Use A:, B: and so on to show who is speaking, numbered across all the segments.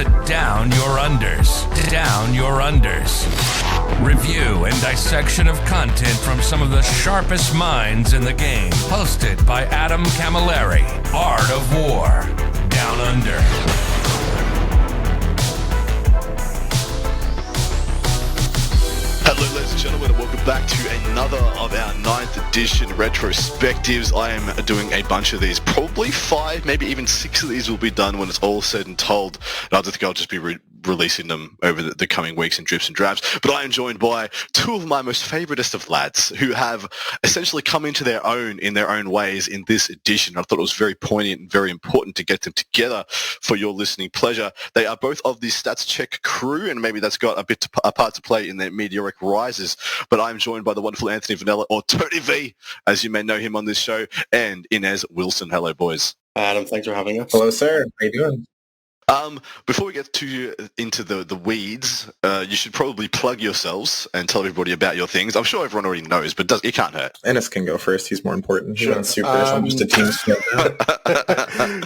A: to Down Your Unders. Down Your Unders. Review and dissection of content from some of the sharpest minds in the game. Hosted by Adam Camilleri. Art of War. Down Under.
B: Hello ladies and gentlemen, and welcome back to another of our 9th edition retrospectives. I am doing a bunch of these, probably 5, maybe even 6 of these will be done when it's all said and told. And I think I'll just be releasing them over the coming weeks in drips and drabs. But I am joined by two of my most favouriteest of lads who have essentially come into their own in their own ways in this edition. I thought it was very poignant and very important to get them together for your listening pleasure. They are both of the Stats Check crew, and maybe that's got a part to play in their meteoric rises. But I'm joined by the wonderful Anthony Vanella, or Tony V, as you may know him on this show, and Inez Wilson. Hello, boys.
C: Adam, thanks for having us.
D: Hello, sir. How you doing?
B: Before we get into the weeds, you should probably plug yourselves and tell everybody about your things. I'm sure everyone already knows, but it can't hurt.
D: Ennis can go first. He's more important. He
C: Sure.
D: runs Super. So I'm just a team sport.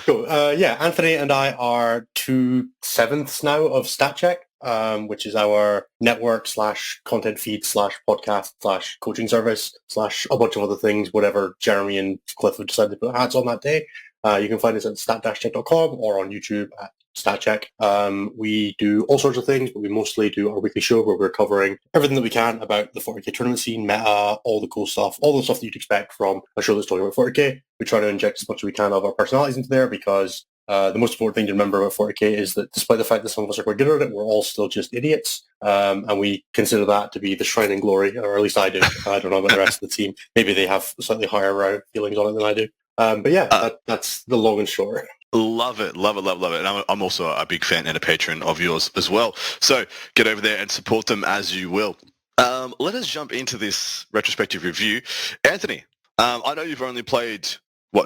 C: Cool. Anthony and I are 2/7 now of StatCheck, which is our network / content feed / podcast / coaching service / a bunch of other things, whatever Jeremy and Cliff have decided to put hats on that day. You can find us at stat-check.com or on YouTube at StatCheck. We do all sorts of things, but we mostly do our weekly show where we're covering everything that we can about the 40k tournament scene, meta, all the cool stuff, all the stuff that you'd expect from a show that's talking about 40k. We try to inject as much as we can of our personalities into there because the most important thing to remember about 40k is that despite the fact that some of us are quite good at it, we're all still just idiots. And we consider that to be the shining glory, or at least I do. I don't know about the rest of the team. Maybe they have slightly higher feelings on it than I do. That's the long and short.
B: Love it. And I'm also a big fan and a patron of yours as well. So get over there and support them as you will. Let us jump into this retrospective review. Anthony, I know you've only played,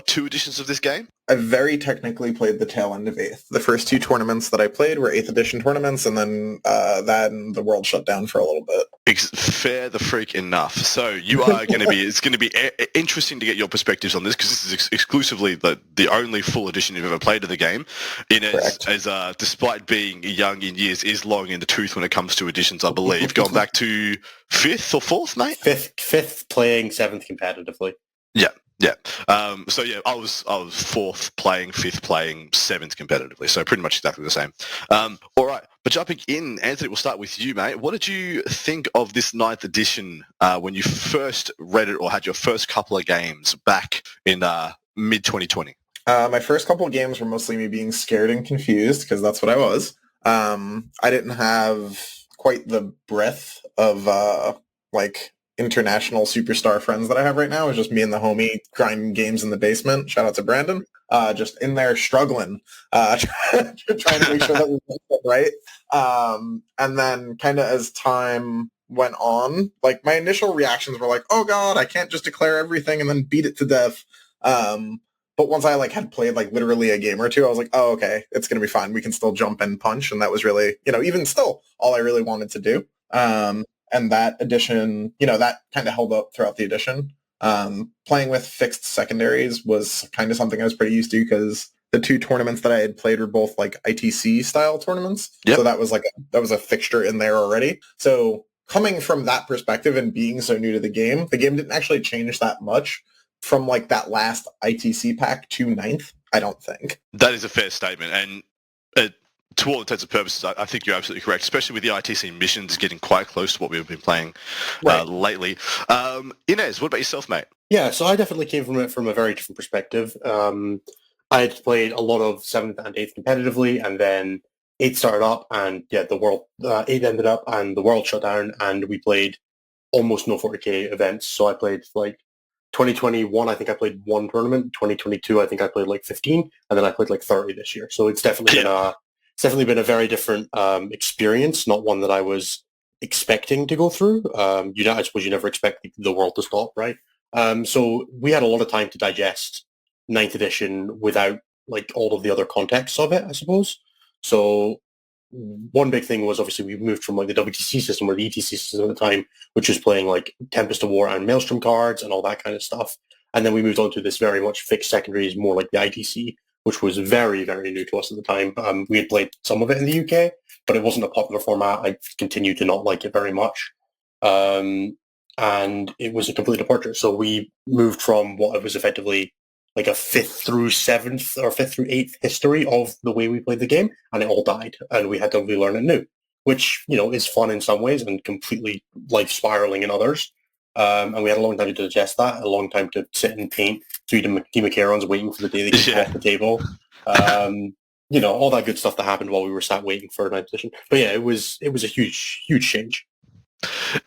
B: 2 editions of this game?
D: I very technically played the tail end of 8th. The first 2 tournaments that I played were 8th edition tournaments, and then that and the world shut down for a little bit.
B: Fair the freak enough. So you are going to be, it's going to be interesting to get your perspectives on this, because this is exclusively the only full edition you've ever played of the game. As despite being young in years, is long in the tooth when it comes to editions, I believe. Going back to 5th or 4th, mate?
C: 5th playing, 7th competitively.
B: Yeah. I was 4th playing, 5th playing, 7th competitively. So pretty much exactly the same. All right. But jumping in, Anthony, we'll start with you, mate. What did you think of this 9th edition when you first read it or had your first couple of games back in mid-2020?
D: My first couple of games were mostly me being scared and confused, because that's what I was. I didn't have quite the breadth of international superstar friends that I have right now. It's just me and the homie grinding games in the basement. Shout out to Brandon. Just in there struggling, trying to make sure that we get it right. And then kind of as time went on, my initial reactions were like, oh God, I can't just declare everything and then beat it to death. But once I had played literally a game or 2, I was like, oh, okay, it's going to be fine. We can still jump and punch. And that was really, even still all I really wanted to do. And that edition, that kind of held up throughout the edition. Playing with fixed secondaries was kind of something I was pretty used to, because the 2 tournaments that I had played were both ITC style tournaments. Yep. So that was a fixture in there already. So coming from that perspective and being so new to the game didn't actually change that much from that last ITC pack to 9th, I don't think.
B: That is a fair statement. And to all intents and purposes, I think you're absolutely correct, especially with the ITC missions getting quite close to what we've been playing lately. Inez, what about yourself, mate?
C: Yeah, so I definitely came from it from a very different perspective. I had played a lot of 7th and 8th competitively, and then 8th started up, and the world 8th ended up, and the world shut down, and we played almost no 40k events. So I played 2021, I think I played 1 tournament. 2022, I think I played 15, and then I played 30 this year. So it's definitely been a very different experience, not one that I was expecting to go through. I suppose you never expect the world to stop, right? So we had a lot of time to digest 9th edition without all of the other contexts of it, I suppose. So one big thing was obviously we moved from the WTC system or the ETC system at the time, which was playing Tempest of War and Maelstrom cards and all that kind of stuff. And then we moved on to this very much fixed secondaries, more like the ITC, which was very, very new to us at the time. We had played some of it in the UK, but it wasn't a popular format. I continued to not like it very much. And it was a complete departure. So we moved from what was effectively like a 5th through 7th or 5th through 8th history of the way we played the game, and it all died, and we had to relearn it new, which, is fun in some ways and completely life spiraling in others. And we had a long time to digest that, a long time to sit and paint 3D Macarons waiting for the day they could come off the table. All that good stuff that happened while we were sat waiting for 9th edition. But yeah, it was a huge, huge change.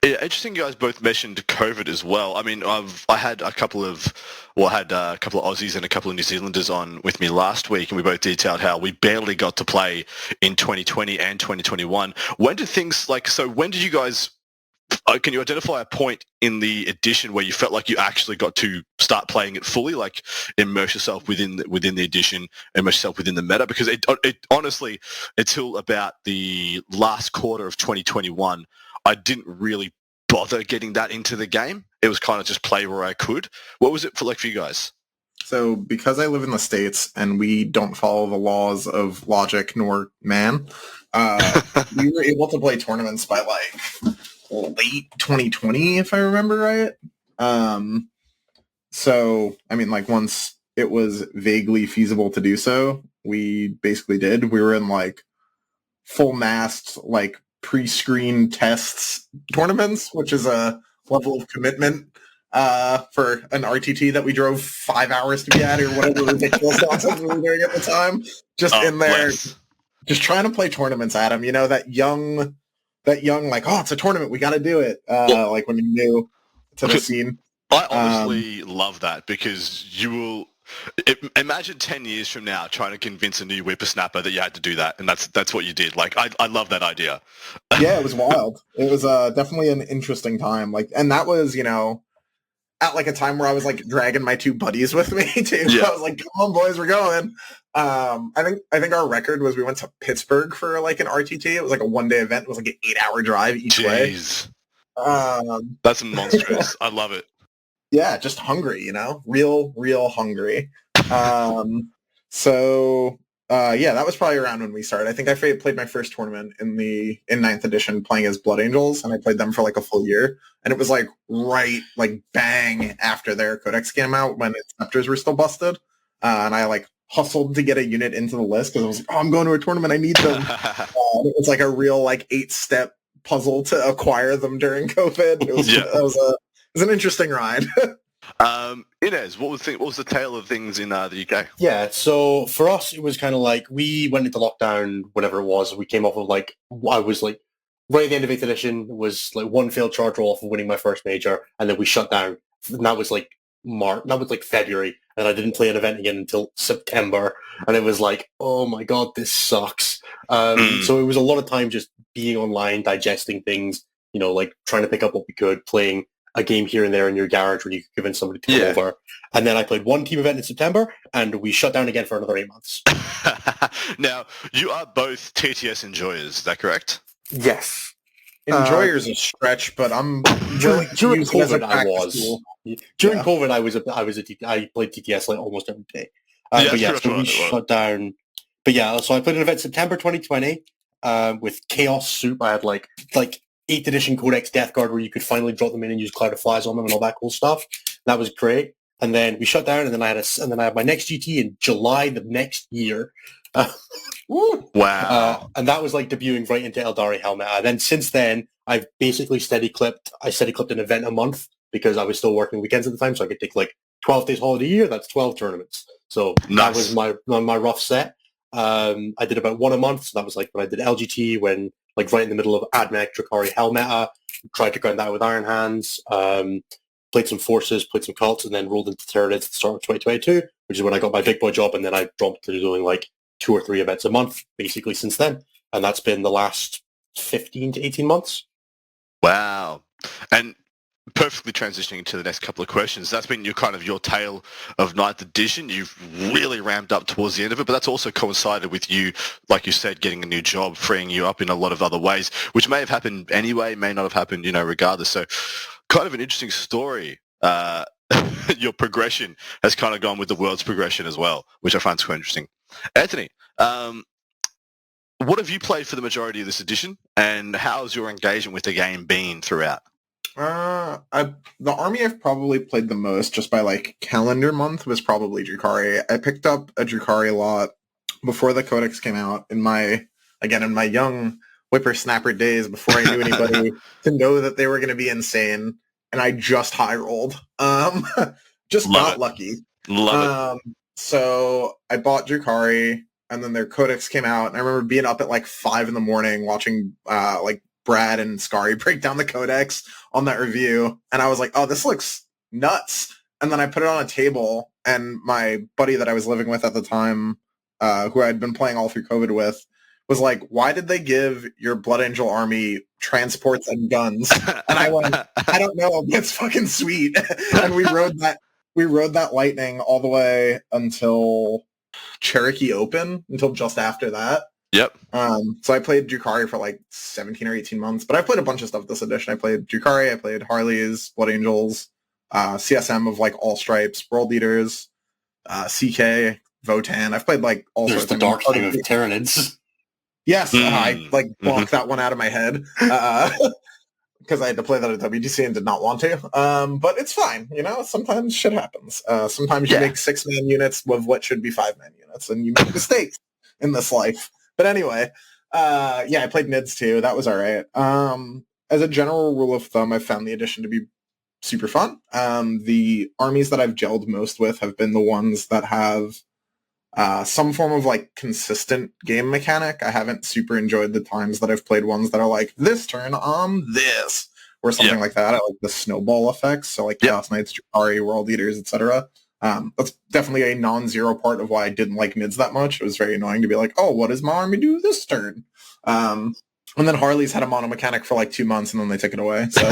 B: Yeah, interesting. You guys both mentioned COVID as well. I mean, I had a couple of Aussies and a couple of New Zealanders on with me last week, and we both detailed how we barely got to play in 2020 and 2021. When did you guys? Can you identify a point in the edition where you felt like you actually got to start playing it fully, like immerse yourself within the edition, immerse yourself within the meta? Because it honestly, until about the last quarter of 2021, I didn't really bother getting that into the game. It was kind of just play where I could. What was it for you guys?
D: So because I live in the States and we don't follow the laws of logic nor man, we were able to play tournaments by late 2020, if I remember right. So, I mean, once it was vaguely feasible to do so, we basically did. We were in full mast, pre-screen tests tournaments, which is a level of commitment for an RTT that we drove 5 hours to be at, or whatever ridiculous nonsense we were doing at the time. Just in there, just trying to play tournaments, Adam. That young, it's a tournament, we got to do it. When you're new to the scene.
B: I honestly love that, because you will imagine 10 years from now trying to convince a new whippersnapper that you had to do that, and that's what you did. I love that idea.
D: Yeah, it was wild. It was definitely an interesting time. And that was, at a time where I was dragging my 2 buddies with me too. Yeah. I was like, come on boys, we're going. I think our record was we went to Pittsburgh for an RTT. It was a 1-day event. It was an 8-hour drive each way.
B: That's monstrous. I love it.
D: Yeah, just hungry, real hungry. That was probably around when we started. I think I played my first tournament in 9th edition playing as Blood Angels, and I played them for a full year. And it was bang after their Codex came out when its scepters were still busted. And I hustled to get a unit into the list because I was like, oh, I'm going to a tournament, I need them. It was a real 8-step puzzle to acquire them during COVID. It was an interesting ride.
B: Inez, what was the tale of things in the UK?
C: Yeah, so for us, it was kind of we went into lockdown, whatever it was. We came off of I was right at the end of 8th edition, was one failed charge roll off of winning my first major, and then we shut down. And that was March, that was February, and I didn't play an event again until September, and it was oh my god, this sucks. So it was a lot of time just being online, digesting things, trying to pick up what we could, playing a game here and there in your garage where you could convince somebody to come over. And then I played one team event in September, and we shut down again for another 8 months.
B: Now, you are both TTS enjoyers, is that corrate?
C: Yes.
D: Enjoyers a stretch, but I'm
C: during COVID I was. During COVID I played TTS I played TTS almost every day. So we shut down. But yeah, so I played an event September 2020 with Chaos Soup. I had 8th edition Codex Death Guard where you could finally drop them in and use Cloud of Flies on them and all that cool stuff. That was great. And then we shut down, and then I had my next GT in July the next year.
B: Wow.
C: And that was debuting right into Eldari Helmet. And then since then, I've basically steady clipped an event a month because I was still working weekends at the time, so I could take 12 days holiday a year. That's 12 tournaments. So That was my rough set. I did about one a month. So that was when I did LGT, when right in the middle of Admech, Drakari Helmeta, tried to grind that with Iron Hands, played some Forces, played some Cults, and then rolled into Tyranids at the start of 2022, which is when I got my big boy job, and then I jumped to doing 2 or 3 events a month, basically since then. And that's been the last 15 to 18 months.
B: Wow. And perfectly transitioning to the next couple of questions, that's been your tale of 9th edition. You've really ramped up towards the end of it, but that's also coincided with you, like you said, getting a new job, freeing you up in a lot of other ways, which may have happened anyway, may not have happened, regardless. So kind of an interesting story. your progression has kind of gone with the world's progression as well, which I find quite interesting. Anthony, what have you played for the majority of this edition, and how's your engagement with the game been throughout?
D: The army I've probably played the most, just by like calendar month, was probably Drukhari. I picked up a Drukhari lot before the Codex came out in my young whippersnapper days, before I knew anybody to know that they were going to be insane, and I just high rolled. Just got lucky.
B: Love it.
D: So I bought Drukhari, and then their Codex came out, and I remember being up at like 5 a.m. watching like Brad and Scary break down the Codex on that review, and I was like, oh, this looks nuts. And then I put it on a table, and my buddy that I was living with at the time, who I'd been playing all through COVID with, was like, why did they give your Blood Angel army transports and guns? And I went, I don't know, it's fucking sweet. And we rode that Lightning all the way until Cherokee Open, until just after that.
B: Yep.
D: So I played Drukhari for like 17 or 18 months, but I played a bunch of stuff this edition. I played Drukhari, I played Harleys, Blood Angels, CSM of like all stripes, World Eaters, CK, Votan. I've played like all
C: There's
D: sorts
C: the
D: of
C: Dark King of Tyranids.
D: Yes, I like blocked that one out of my head because I had to play that at WTC and did not want to. But it's fine, you know. Sometimes shit happens. Sometimes you make 6-man units with what should be 5-man units, and you make mistakes in this life. But anyway, I played Nids too. That was all right. As a general rule of thumb, I've found the edition to be super fun. The armies that I've gelled most with have been the ones that have some form of like consistent game mechanic. I haven't super enjoyed the times that I've played ones that are like, this turn this, or something like that. I like the snowball effects. So like Chaos Knights, Drukhari, World Eaters, etc. That's definitely a non-zero part of why I didn't like Nids that much. It was very annoying to be like, oh, what does my army do this turn? And then Harley's had a mono mechanic for like 2 months, and then they took it away. So,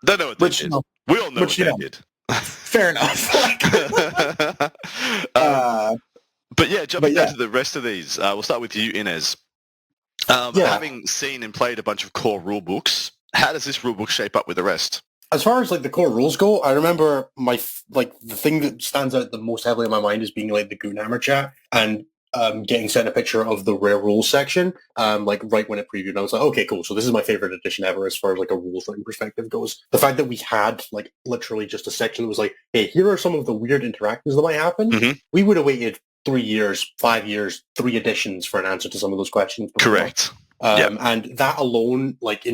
B: don't know what they did. We all know what they did.
D: Fair enough.
B: But yeah, jumping down to the rest of these, we'll start with you, Inez. Having seen and played a bunch of core rule books, how does this rule book shape up with the rest?
C: As far as like the core rules go, I remember the thing that stands out the most heavily in my mind is being like the Goonhammer chat and getting sent a picture of the rare rules section, like right when it previewed. And I was like, okay, cool. So this is my favorite edition ever as far as like a rules writing perspective goes. The fact that we had like literally just a section that was like, hey, here are some of the weird interactions that might happen. Mm-hmm. We would have waited 3 years, 5 years, 3 editions for an answer to some of those questions.
B: Correct.
C: And that alone, like,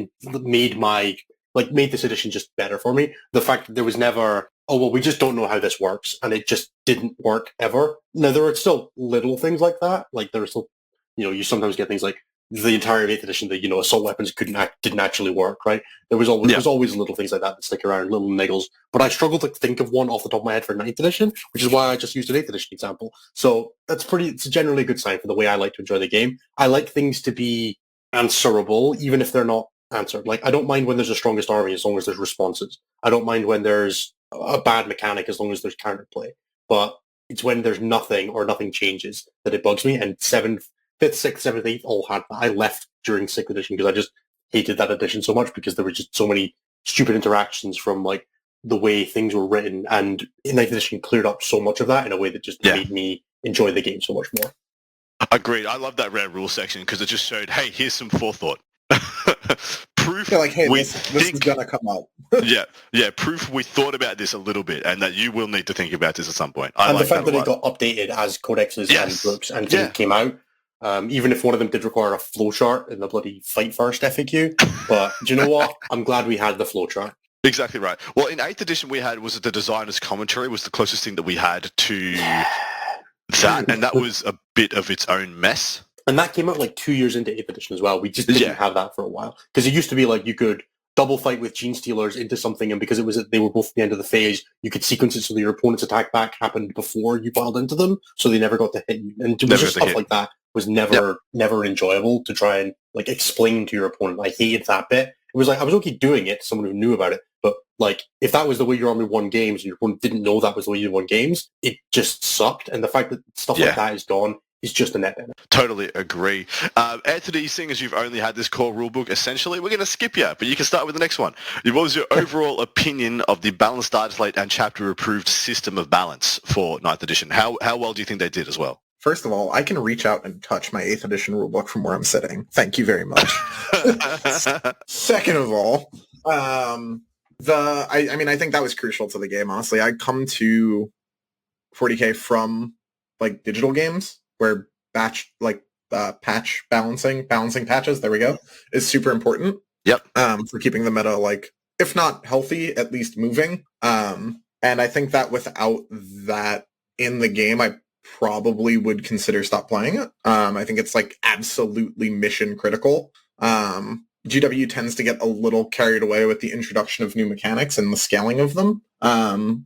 C: made this edition just better for me. The fact that there was never, oh, well, we just don't know how this works, and it just didn't work ever. Now, there are still little things like that. Like, there are still, you sometimes get things like the entire 8th edition that, assault weapons didn't actually work, right? There's always little things like that stick around, little niggles. But I struggle to think of one off the top of my head for 9th edition, which is why I just used an 8th edition example. So it's generally a good sign for the way I like to enjoy the game. I like things to be answerable, even if they're not answered. Like, I don't mind when there's a strongest army as long as there's responses. I don't mind when there's a bad mechanic as long as there's counterplay. But it's when there's nothing or nothing changes that it bugs me. And 5th, 6th, 7th, 8th all had that. I left during 6th edition because I just hated that edition so much because there were just so many stupid interactions from like the way things were written. And 9th edition cleared up so much of that in a way that just made me enjoy the game so much more.
B: Agreed. I love that rare rule section because it just showed, hey, here's some forethought. Proof
D: like, hey, this is gonna come out.
B: Proof we thought about this a little bit and that you will need to think about this at some point.
C: And the fact that it got updated as codexes and books and things came out, even if one of them did require a flowchart in the bloody Fight First FAQ. But do you know what? I'm glad we had the flowchart.
B: Exactly right. Well, in 8th edition we had was the designer's commentary was the closest thing that we had to that, and that was a bit of its own mess.
C: And that came out like 2 years into 8th edition as well. We just didn't have that for a while. Because it used to be like you could double fight with Gene Stealers into something, and because they were both at the end of the phase, you could sequence it so that your opponent's attack back happened before you piled into them, so they never got to hit you. And just stuff like that was never enjoyable to try and like explain to your opponent. I hated that bit. It was like I was okay doing it to someone who knew about it, but like if that was the way your army won games and your opponent didn't know that was the way you won games, it just sucked. And the fact that stuff like that is gone is just a net benefit.
B: Totally agree. Anthony, seeing as you've only had this core rulebook, essentially, we're going to skip you, but you can start with the next one. What was your overall opinion of the balanced data slate and chapter-approved system of balance for 9th edition? How well do you think they did as well?
D: First of all, I can reach out and touch my 8th edition rulebook from where I'm sitting. Thank you very much. Second of all, I think that was crucial to the game, honestly. I come to 40K from like digital games where patch balancing patches, there we go, is super important.
B: Yep.
D: For keeping the meta, like, if not healthy, at least moving. And I think that without that in the game, I probably would consider stop playing it. I think it's like absolutely mission critical. GW tends to get a little carried away with the introduction of new mechanics and the scaling of them.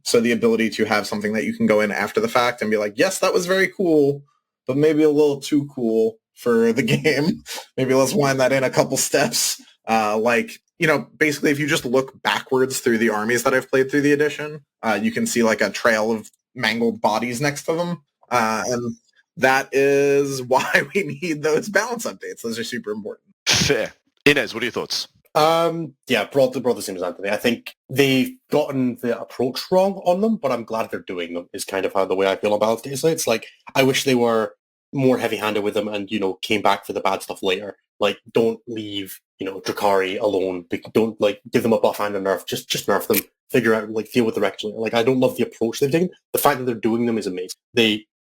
D: So the ability to have something that you can go in after the fact and be like, yes, that was very cool, but maybe a little too cool for the game. Maybe let's wind that in a couple steps. Basically, if you just look backwards through the armies that I've played through the edition, you can see like a trail of mangled bodies next to them. And that is why we need those balance updates. Those are super important.
B: Fair. Inez, what are your thoughts?
C: Broad the same as Anthony. I think they've gotten the approach wrong on them, but I'm glad they're doing them, is kind of how the way I feel about it. So it's like, I wish they were more heavy-handed with them and, came back for the bad stuff later. Like, don't leave, Drakari alone. Don't, give them a buff and a nerf. Just nerf them. Figure out, deal with the wreckage later. I don't love the approach they've taken. The fact that they're doing them is amazing.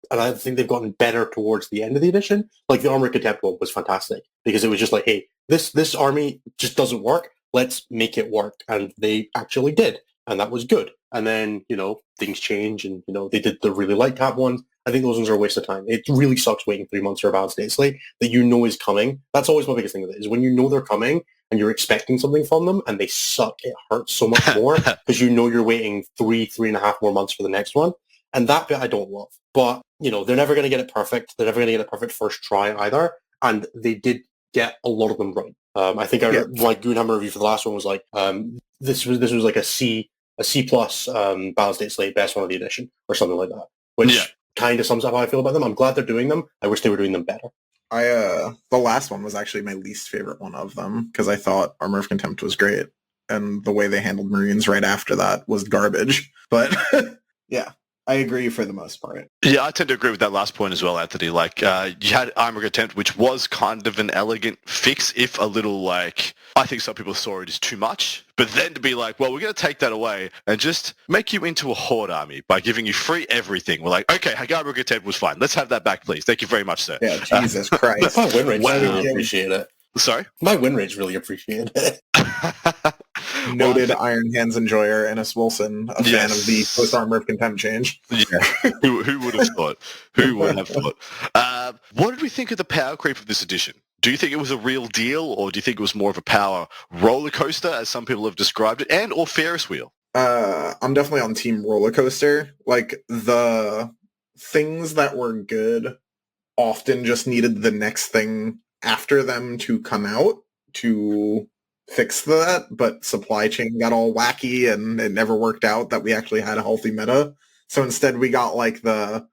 C: And I think they've gotten better towards the end of the edition. Like, the Armor Contempt one was fantastic because it was just like, hey, this army just doesn't work. Let's make it work. And they actually did. And that was good. And then, things change and, they did the really light cap ones. I think those ones are a waste of time. It really sucks waiting 3 months for a balanced date slate that is coming. That's always my biggest thing with it, is when they're coming and you're expecting something from them and they suck, it hurts so much more because you're waiting 3.5 more months for the next one. And that bit I don't love. But, they're never going to get it perfect. They're never going to get it perfect first try either. And they did get a lot of them right. I think my Goonhammer review for the last one was like, this was like a C plus balanced date slate, best one of the edition, or something like that. Which kind of sums up how I feel about them. I'm glad they're doing them. I wish they were doing them better.
D: The last one was actually my least favorite one of them because I thought Armor of Contempt was great. And the way they handled Marines right after that was garbage. But yeah. I agree for the most part.
B: Yeah, I tend to agree with that last point as well, Anthony. You had Armor Contempt, which was kind of an elegant fix, if a little I think some people saw it as too much. But then to be like, well, we're going to take that away and just make you into a Horde army by giving you free everything. We're like, okay, Armor Contempt was fine. Let's have that back, please. Thank you very much, sir.
D: Yeah, Jesus Christ.
C: My win rate really appreciate it.
B: Sorry?
C: My win rates really appreciate it.
D: Noted Iron Hands enjoyer, Ennis Wilson, a fan of the post-Armor of Contempt change.
B: Yeah, who would have thought? Who would have thought? What did we think of the power creep of this edition? Do you think it was a real deal, or do you think it was more of a power roller coaster, as some people have described it, or Ferris wheel?
D: I'm definitely on team roller coaster. The things that were good often just needed the next thing after them to come out to fix that, but supply chain got all wacky and it never worked out that we actually had a healthy meta. So instead we got the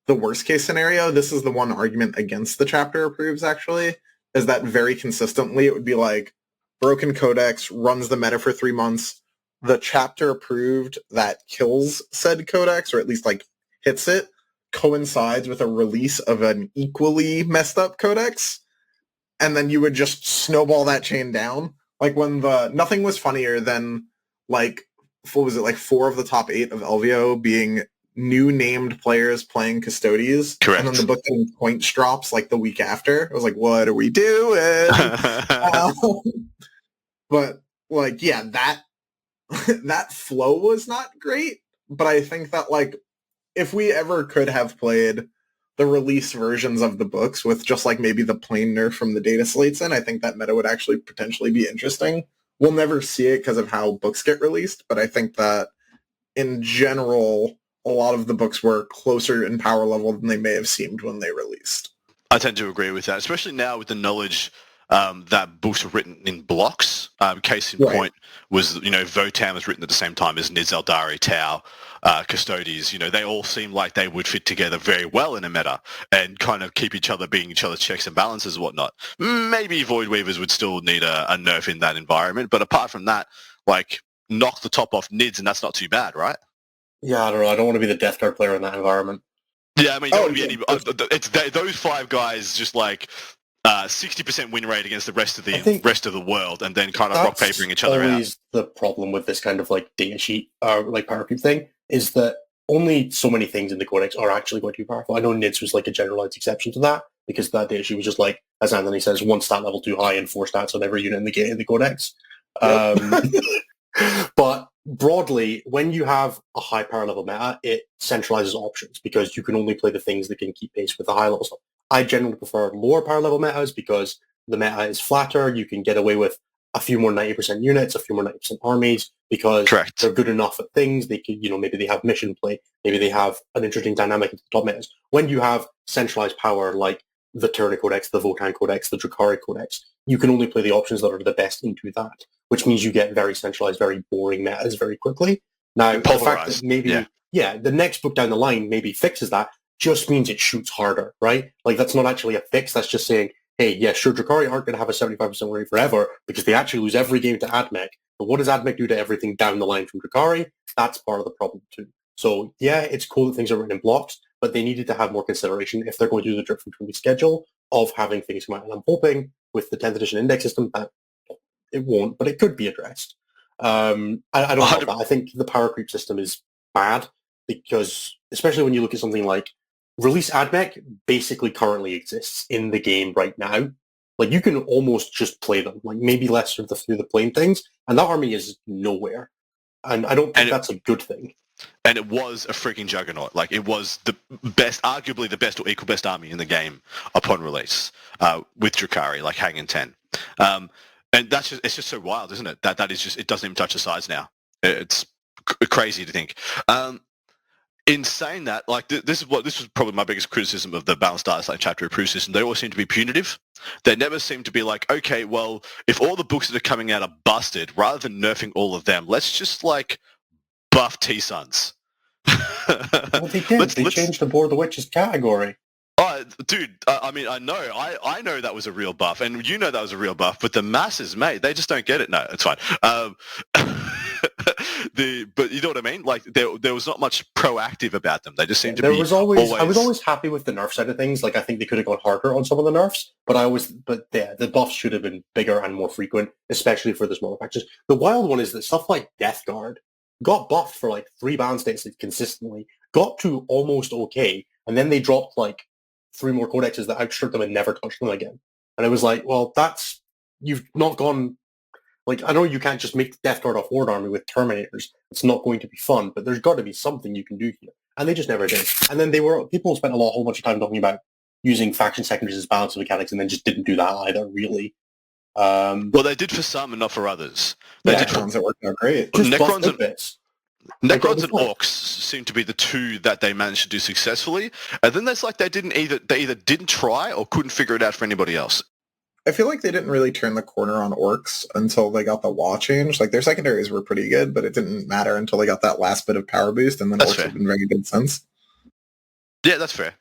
D: worst case scenario. This is the one argument against the chapter approves actually, is that very consistently it would be broken codex runs the meta for 3 months. The chapter approved that kills said codex, or at least hits it, coincides with a release of an equally messed up codex. And then you would just snowball that chain down. When nothing was funnier than, what was it, 4 of the top 8 of LVO being new named players playing Custodes.
B: Correct.
D: And then the book getting points drops, the week after. It was what are we doing? But, that flow was not great. But I think that, if we ever could have played the release versions of the books with just maybe the plain nerf from the data slates in, I think that meta would actually potentially be interesting. We'll never see it because of how books get released, but I think that in general, a lot of the books were closer in power level than they may have seemed when they released.
B: I tend to agree with that, especially now with the knowledge that books are written in blocks. Case in point was, Votan was written at the same time as Niz Eldari Tau. Custodes, they all seem like they would fit together very well in a meta and kind of keep each other being each other's checks and balances and whatnot. Maybe Void Weavers would still need a nerf in that environment, but apart from that, like, knock the top off Nids and that's not too bad, right?
C: Yeah, I don't know. I don't want to be the Death Guard player in that environment.
B: Yeah, I mean, you don't want to be it's those 5 guys just like 60% win rate against the rest of the world, and then kind of rock papering each other out.
C: Always the problem with this kind of like data sheet like power creep thing is that only so many things in the codex are actually going to be powerful. I know Nids was like a generalized exception to that because that data sheet was just like, as Anthony says, 1 stat level too high and 4 stats on every unit in the codex. But broadly, when you have a high power level meta, it centralizes options because you can only play the things that can keep pace with the high level stuff. I generally prefer lower power level metas because the meta is flatter. You can get away with a few more 90% units, a few more 90% armies because they're good enough at things. They could, maybe they have mission play. Maybe they have an interesting dynamic at the top metas. When you have centralized power like the Tyranny Codex, the Votann Codex, the Drukhari Codex, you can only play the options that are the best into that, which means you get very centralized, very boring metas very quickly. Now, the fact that maybe, the next book down the line maybe fixes that just means it shoots harder, right? Like, that's not actually a fix. That's just saying, hey, yeah, sure, Drukhari aren't going to have a 75% win rate forever because they actually lose every game to AdMech. But what does AdMech do to everything down the line from Drukhari? That's part of the problem too. So, yeah, it's cool that things are written in blocks, but they needed to have more consideration if they're going to do the drip from 20 schedule of having things come out. And I'm hoping with the 10th edition index system that it won't, but it could be addressed. I don't know that. I think the power creep system is bad because, especially when you look at something like Release AdMech basically currently exists in the game right now. Like, you can almost just play them, like maybe less through the plane things, and that army is nowhere. And I don't think that's a good thing.
B: And it was a freaking juggernaut. Like, it was the best, arguably the best or equal best army in the game upon release with Drukhari, like hanging 10. And it's just so wild, isn't it? That is just, it doesn't even touch the sides now. It's crazy to think. In saying that, like, this was probably my biggest criticism of the Balanced Data Slate chapter approved system. They always seem to be punitive. They never seem to be like, okay, well, if all the books that are coming out are busted, rather than nerfing all of them, let's just, like, buff T-Suns.
C: Well, they did. They changed the Board of the Witches category.
B: Oh, dude, I mean, I know. I know that was a real buff, and you know that was a real buff, but the masses, mate, they just don't get it. No, it's fine. But you know what I mean? Like, there was not much proactive about them. They just seemed to be always...
C: I was always happy with the nerf side of things. Like, I think they could have gone harder on some of the nerfs, but the buffs should have been bigger and more frequent, especially for the smaller patches. The wild one is that stuff like Death Guard got buffed for like 3 balance states consistently, got to almost okay, and then they dropped like 3 more codexes that outstripped them and never touched them again. And it was like, well, you've not gone... Like, I know you can't just make the Death Guard off Horde Army with Terminators. It's not going to be fun, but there's got to be something you can do here. And they just never did. And then people spent a whole bunch of time talking about using faction secondaries as balance mechanics and then just didn't do that either, really.
B: Well, they did for some and not for others. They did for
D: ones that worked out great.
B: Necrons and Orcs seem to be the 2 that they managed to do successfully. And then there's like they either didn't try or couldn't figure it out for anybody else.
D: I feel like they didn't really turn the corner on Orcs until they got the law change. Like, their secondaries were pretty good, but it didn't matter until they got that last bit of power boost, and then Orcs have been very good since.
B: Yeah, that's fair.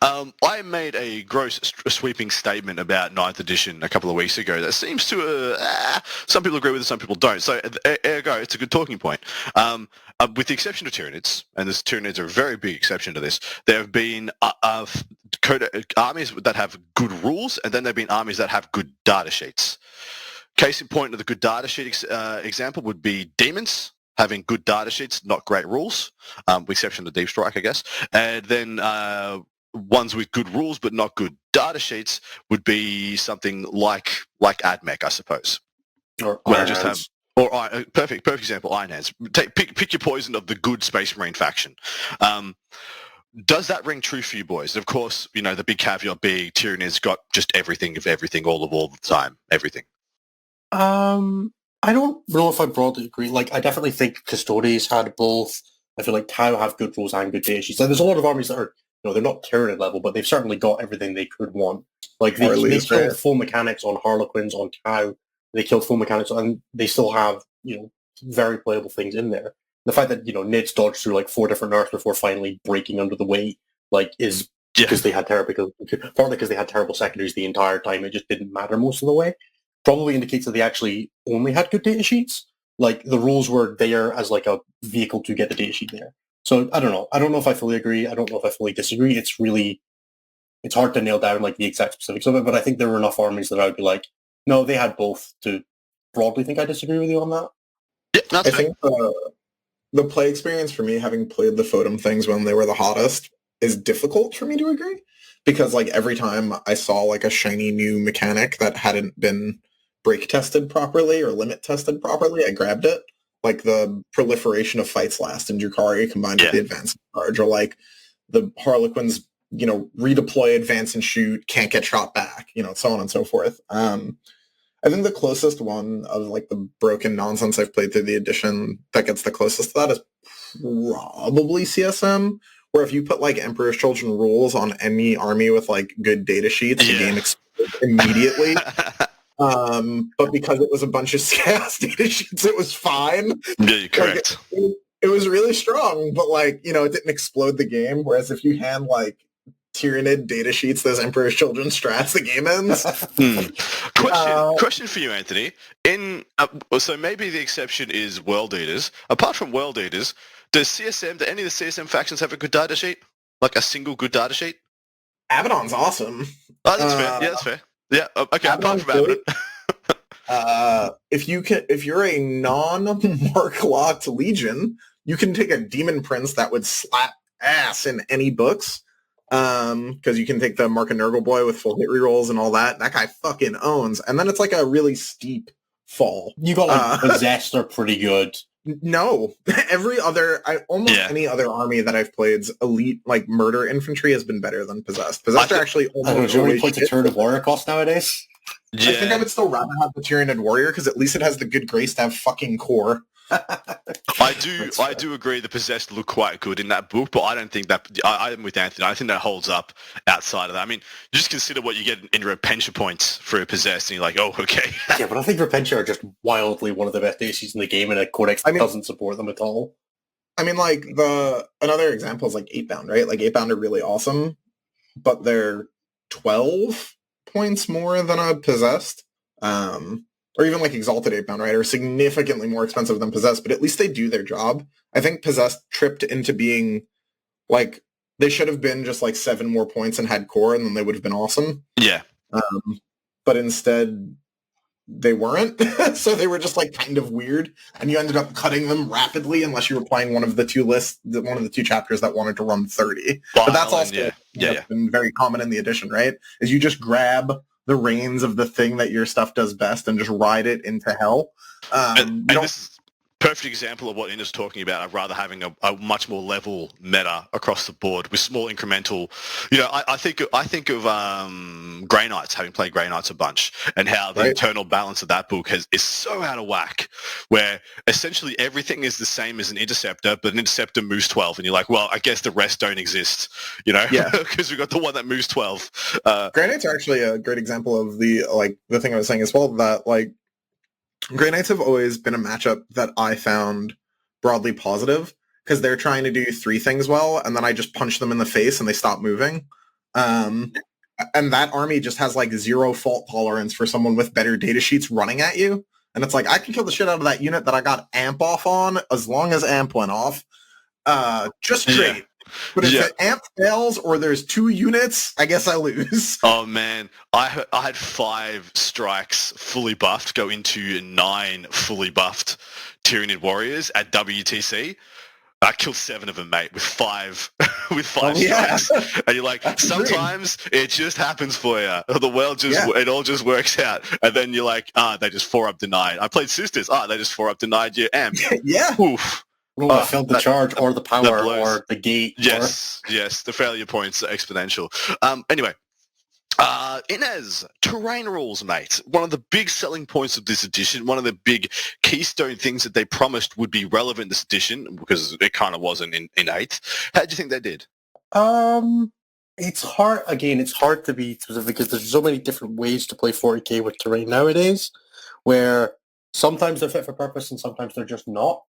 B: I made a gross sweeping statement about 9th edition a couple of weeks ago that seems to... some people agree with it, some people don't. So, ergo, it's a good talking point. With the exception of Tyranids, and this Tyranids are a very big exception to this, there have been armies that have good rules, and then there have been armies that have good data sheets. Case in point of the good data sheet example would be Demons, having good data sheets, not great rules, with exception to Deep Strike, I guess. And then ones with good rules but not good data sheets would be something like AdMech, I suppose.
C: Or
B: Iron Hands. Perfect example, Iron Hands. Pick your poison of the good Space Marine faction. Does that ring true for you boys? Of course, the big caveat being Tyranids got just everything of everything all the time. Everything.
C: I don't know if I broadly agree. Like, I definitely think Custodes had both. I feel like Tau have good rules and good data sheets. Like, there's a lot of armies that are, they're not Tyranid level, but they've certainly got everything they could want. Like, they killed full mechanics on Harlequins, on Tau. They killed full mechanics, and they still have, very playable things in there. The fact that, Nids dodged through like 4 different nerfs before finally breaking under the weight, like, is because they had partly because they had terrible secondaries the entire time. It just didn't matter most of the way. Probably indicates that they actually only had good data sheets. Like, the rules were there as like a vehicle to get the data sheet there. So I don't know. I don't know if I fully agree. I don't know if I fully disagree. It's hard to nail down like the exact specifics of it, but I think there were enough armies that I would be like, no, they had both to broadly think I disagree with you on that.
B: Yeah, that's
D: I think the play experience for me, having played the Photom things when they were the hottest, is difficult for me to agree. Because like every time I saw like a shiny new mechanic that hadn't been break tested properly or limit tested properly, I grabbed it. Like the proliferation of Fights Last in Drukhari combined with the advance charge, or like the Harlequins, redeploy, advance and shoot, can't get shot back, so on and so forth. I think the closest one of like the broken nonsense I've played through the edition that gets the closest to that is probably CSM, where if you put like Emperor's Children rules on any army with like good data sheets, the game explodes immediately. But because it was a bunch of chaos data sheets, it was fine.
B: Yeah, you're correct.
D: Like, it was really strong, but like, it didn't explode the game. Whereas if you hand like Tyranid data sheets, those Emperor's Children strats, the game ends.
B: Question for you, Anthony. So maybe the exception is World Eaters. Apart from World Eaters, do any of the CSM factions have a good data sheet? Like a single good data sheet?
D: Abaddon's awesome.
B: Oh, that's fair. Yeah, that's fair. Yeah, okay, apart from Abaddon.
D: If you're a non-mark locked legion, you can take a demon prince that would slap ass in any books. Because you can take the Mark and Nurgle boy with full hit rerolls and all that. That guy fucking owns. And then it's like a really steep fall.
C: You got like Possessed are pretty good.
D: No, any other army that I've played's elite like murder infantry has been better than Possessed. Possessed are actually almost
C: always play the Tyranid Warrior cost nowadays.
D: Yeah. I think I would still rather have the Tyranid Warrior because at least it has the good grace to have fucking core.
B: I do agree the Possessed look quite good in that book, but I don't think that I'm with Anthony. I think that holds up outside of that. I mean, just consider what you get in Repentia points for a Possessed, and you're like, oh, okay.
C: Yeah, but I think Repentia are just wildly one of the best issues in the game, and a Codex doesn't support them at all.
D: I mean, like, another example is like 8-bound, right? Like 8-bound are really awesome, but they're 12 points more than a Possessed. Or even like Exalted 8-bound, right, are significantly more expensive than Possessed, but at least they do their job. I think Possessed tripped into being, like, they should have been just like 7 more points and had core, and then they would have been awesome.
B: Yeah.
D: But instead, they weren't, so they were just like kind of weird, and you ended up cutting them rapidly unless you were playing one of the two chapters that wanted to run 30. But that's also been very common in the edition, right? Is you just grab the reins of the thing that your stuff does best and just ride it into hell.
B: And this is a perfect example of what Ina's talking about. I'd rather having a much more level meta across the board with small incremental. I think of Grey Knights, having played Grey Knights a bunch, and how the internal balance of that book is so out of whack, where essentially everything is the same as an Interceptor, but an Interceptor moves 12, and you're like, well, I guess the rest don't exist, because we've got the one that moves 12.
D: Grey Knights are actually a great example of the thing I was saying as well, that like Grey Knights have always been a matchup that I found broadly positive because they're trying to do 3 things well, and then I just punch them in the face and they stop moving. And that army just has like 0 fault tolerance for someone with better data sheets running at you. And it's like, I can kill the shit out of that unit that I got amp off on as long as amp went off. Just great. Yeah. But if the amp fails or there's 2 units, I guess I lose.
B: Oh, man. I had 5 strikes fully buffed go into 9 fully buffed Tyranid Warriors at WTC. I killed 7 of them, mate, with 5 strikes. And you're like, that's sometimes it just happens for you. The world it all just works out. And then you're like, they just 4-up denied. I played Sisters. They just 4-up denied your amp.
D: Yeah.
B: Oof.
C: I felt the charge or the power or the gate.
B: Yes, the failure points are exponential. Anyway, Inez, terrain rules, mate. One of the big selling points of this edition, one of the big keystone things that they promised would be relevant in this edition, because it kind of wasn't in 8th. How do you think they did?
C: It's hard. Again, it's hard to be specific because there's so many different ways to play 40k with terrain nowadays, where sometimes they're fit for purpose and sometimes they're just not.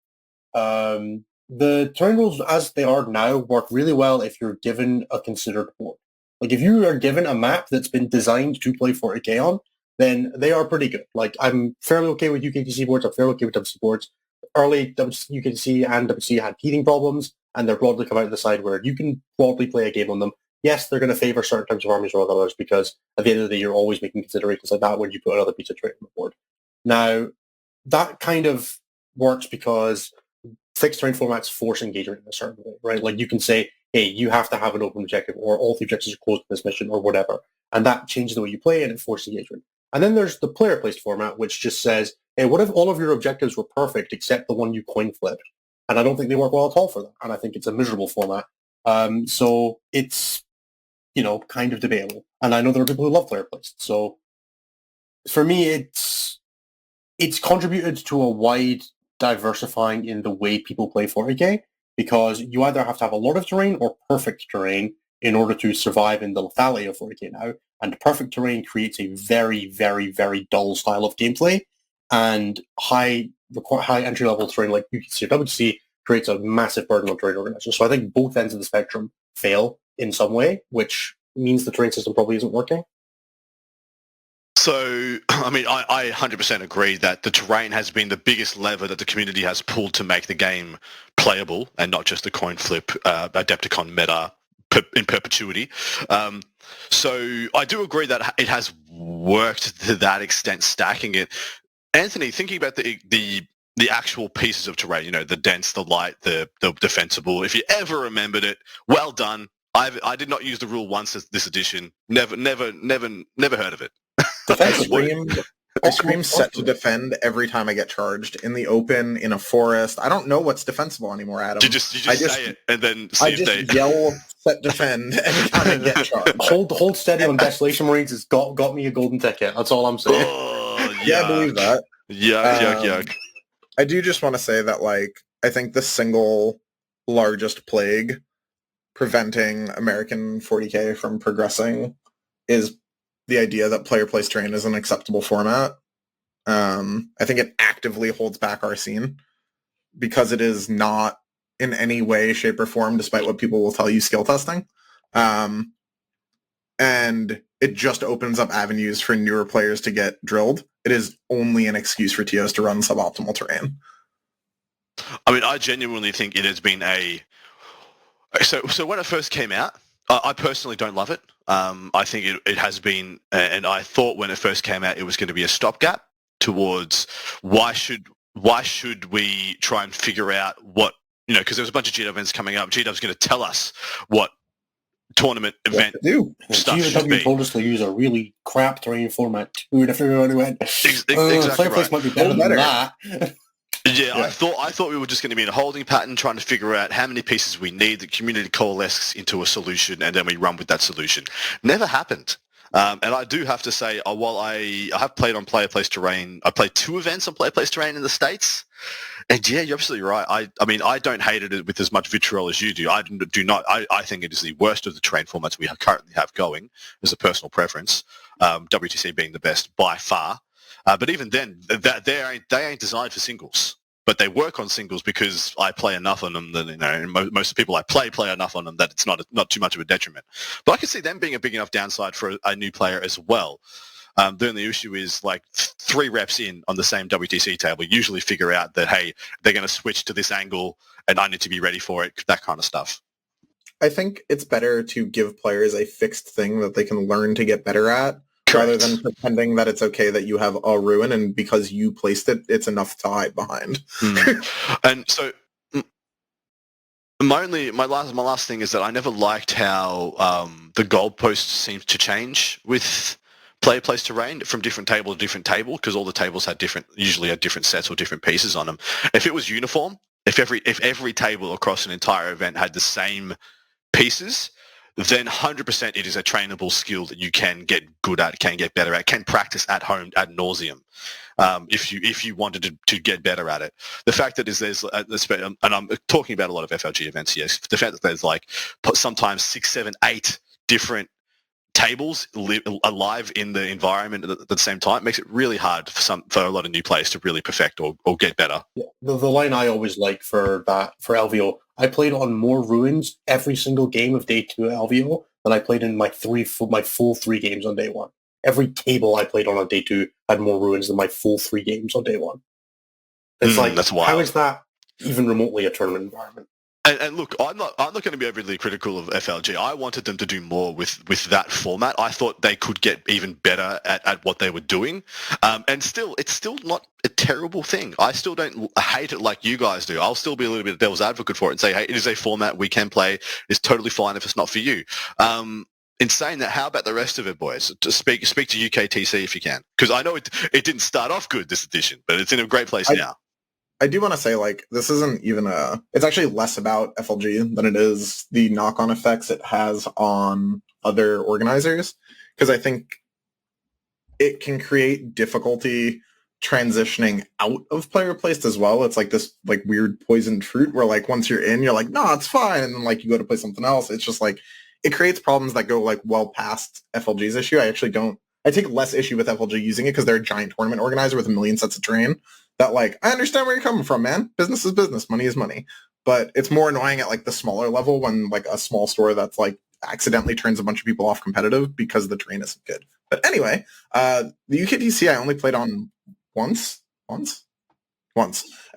C: The terrain rules as they are now work really well if you're given a considered board. Like if you are given a map that's been designed to play 40k on, then they are pretty good. Like I'm fairly okay with UKTC boards. I'm fairly okay with WTC boards. Early UKTC and WTC had teething problems, and they're broadly come out of the side where you can broadly play a game on them. Yes, they're going to favor certain types of armies over others because at the end of the day, you're always making considerations like that when you put another piece of terrain on the board. Now, that kind of works because fixed terrain formats force engagement in a certain way, right? Like you can say, hey, you have to have an open objective or all three objectives are closed in this mission or whatever. And that changes the way you play and it forces engagement. And then there's the player-placed format, which just says, hey, what if all of your objectives were perfect except the one you coin flipped? And I don't think they work well at all for that. And I think it's a miserable format. So it's, kind of debatable. And I know there are people who love player-placed. So for me, it's contributed to a wide diversifying in the way people play 40k because you either have to have a lot of terrain or perfect terrain in order to survive in the lethality of 40k now. And perfect terrain creates a very, very, very dull style of gameplay, and high entry-level terrain like UKTC or WTC creates a massive burden on terrain organizers. So I think both ends of the spectrum fail in some way, which means the terrain system probably isn't working.
B: So, I 100% agree that the terrain has been the biggest lever that the community has pulled to make the game playable and not just the coin flip Adepticon meta in perpetuity. So I do agree that it has worked to that extent, stacking it. Anthony, thinking about the actual pieces of terrain, the dense, the light, the defensible, if you ever remembered it, well done. I did not use the rule once this edition. Never heard of it.
D: I scream set to defend every time I get charged in the open, in a forest. I don't know what's defensible anymore, Adam.
B: You just say it and then see
D: I just yell set defend every time I get charged.
C: Hold steady on Desolation Marines has got me a golden ticket. That's all I'm saying.
B: Oh,
D: yeah, I believe that.
B: Yuck.
D: I do just want to say that, I think the single largest plague preventing American 40k from progressing is the idea that player-placed terrain is an acceptable format. I think it actively holds back our scene because it is not in any way, shape, or form, despite what people will tell you, skill testing. And it just opens up avenues for newer players to get drilled. It is only an excuse for TOs to run suboptimal terrain.
B: I genuinely think it has been So when it first came out, I personally don't love it. I think it has been, and I thought when it first came out, it was going to be a stopgap towards why should we try and figure out what, because there's a bunch of GW events coming up. GW's going to tell us what tournament event stuff should be.
C: Told us to use a really crap terrain format too, and everyone went,
B: exactly
C: right. Might be better than that.
B: Yeah, I thought we were just going to be in a holding pattern trying to figure out how many pieces we need, the community coalesces into a solution, and then we run with that solution. Never happened. And I do have to say, while I have played on player-placed terrain, I played 2 events on player-placed terrain in the States, and yeah, you're absolutely right. I don't hate it with as much vitriol as you do. I do not. I think it is the worst of the terrain formats we currently have going, as a personal preference, WTC being the best by far. But even then, they ain't designed for singles. But they work on singles because I play enough on them that, most of the people I play enough on them that it's not too much of a detriment. But I can see them being a big enough downside for a new player as well. The only issue is 3 reps in on the same WTC table usually figure out that, hey, they're going to switch to this angle and I need to be ready for it, that kind of stuff.
D: I think it's better to give players a fixed thing that they can learn to get better at. Correct. Rather than pretending that it's okay that you have a ruin and because you placed it, it's enough to hide behind.
B: And so my last thing is that I never liked how the goalpost seems to change with player-placed terrain from different table to different table because all the tables usually had different sets or different pieces on them. If it was uniform, if every table across an entire event had the same pieces, then 100% it is a trainable skill that you can get good at, can get better at, can practice at home ad nauseum if you wanted to get better at it. The fact that there's, and I'm talking about a lot of FLG events here, the fact that there's sometimes 6, 7, 8 different tables alive in the environment at the same time makes it really hard for a lot of new players to really perfect or get better.
C: Yeah. The line I always like for LVO, I played on more ruins every single game of day 2 LVO than I played in my full 3 games on day 1. Every table I played on day 2 had more ruins than my full 3 games on day 1. It's like,
B: that's wild.
C: How is that even remotely a tournament environment?
B: And look, I'm not going to be overly critical of FLG. I wanted them to do more with that format. I thought they could get even better at what they were doing. And still, it's still not a terrible thing. I still don't hate it like you guys do. I'll still be a little bit of devil's advocate for it and say, hey, it is a format we can play. It's totally fine if it's not for you. In saying that, how about the rest of it, boys? Just speak to UKTC if you can, because I know it didn't start off good, this edition, but it's in a great place now.
D: I do want to say, like, this isn't even it's actually less about FLG than it is the knock-on effects it has on other organizers, because I think it can create difficulty transitioning out of player placed as well. It's like this, like, weird poisoned fruit where, like, once you're in, you're like, no, it's fine, and then, like, you go to play something else. It's just, like, it creates problems that go, like, well past FLG's issue. I take less issue with FLG using it because they're a giant tournament organizer with a million sets of terrain. That, like, I understand where you're coming from, man. Business is business. Money is money. But it's more annoying at, like, the smaller level when, like, a small store that's, like, accidentally turns a bunch of people off competitive because the terrain isn't good. But anyway, the UKTC I only played on once. And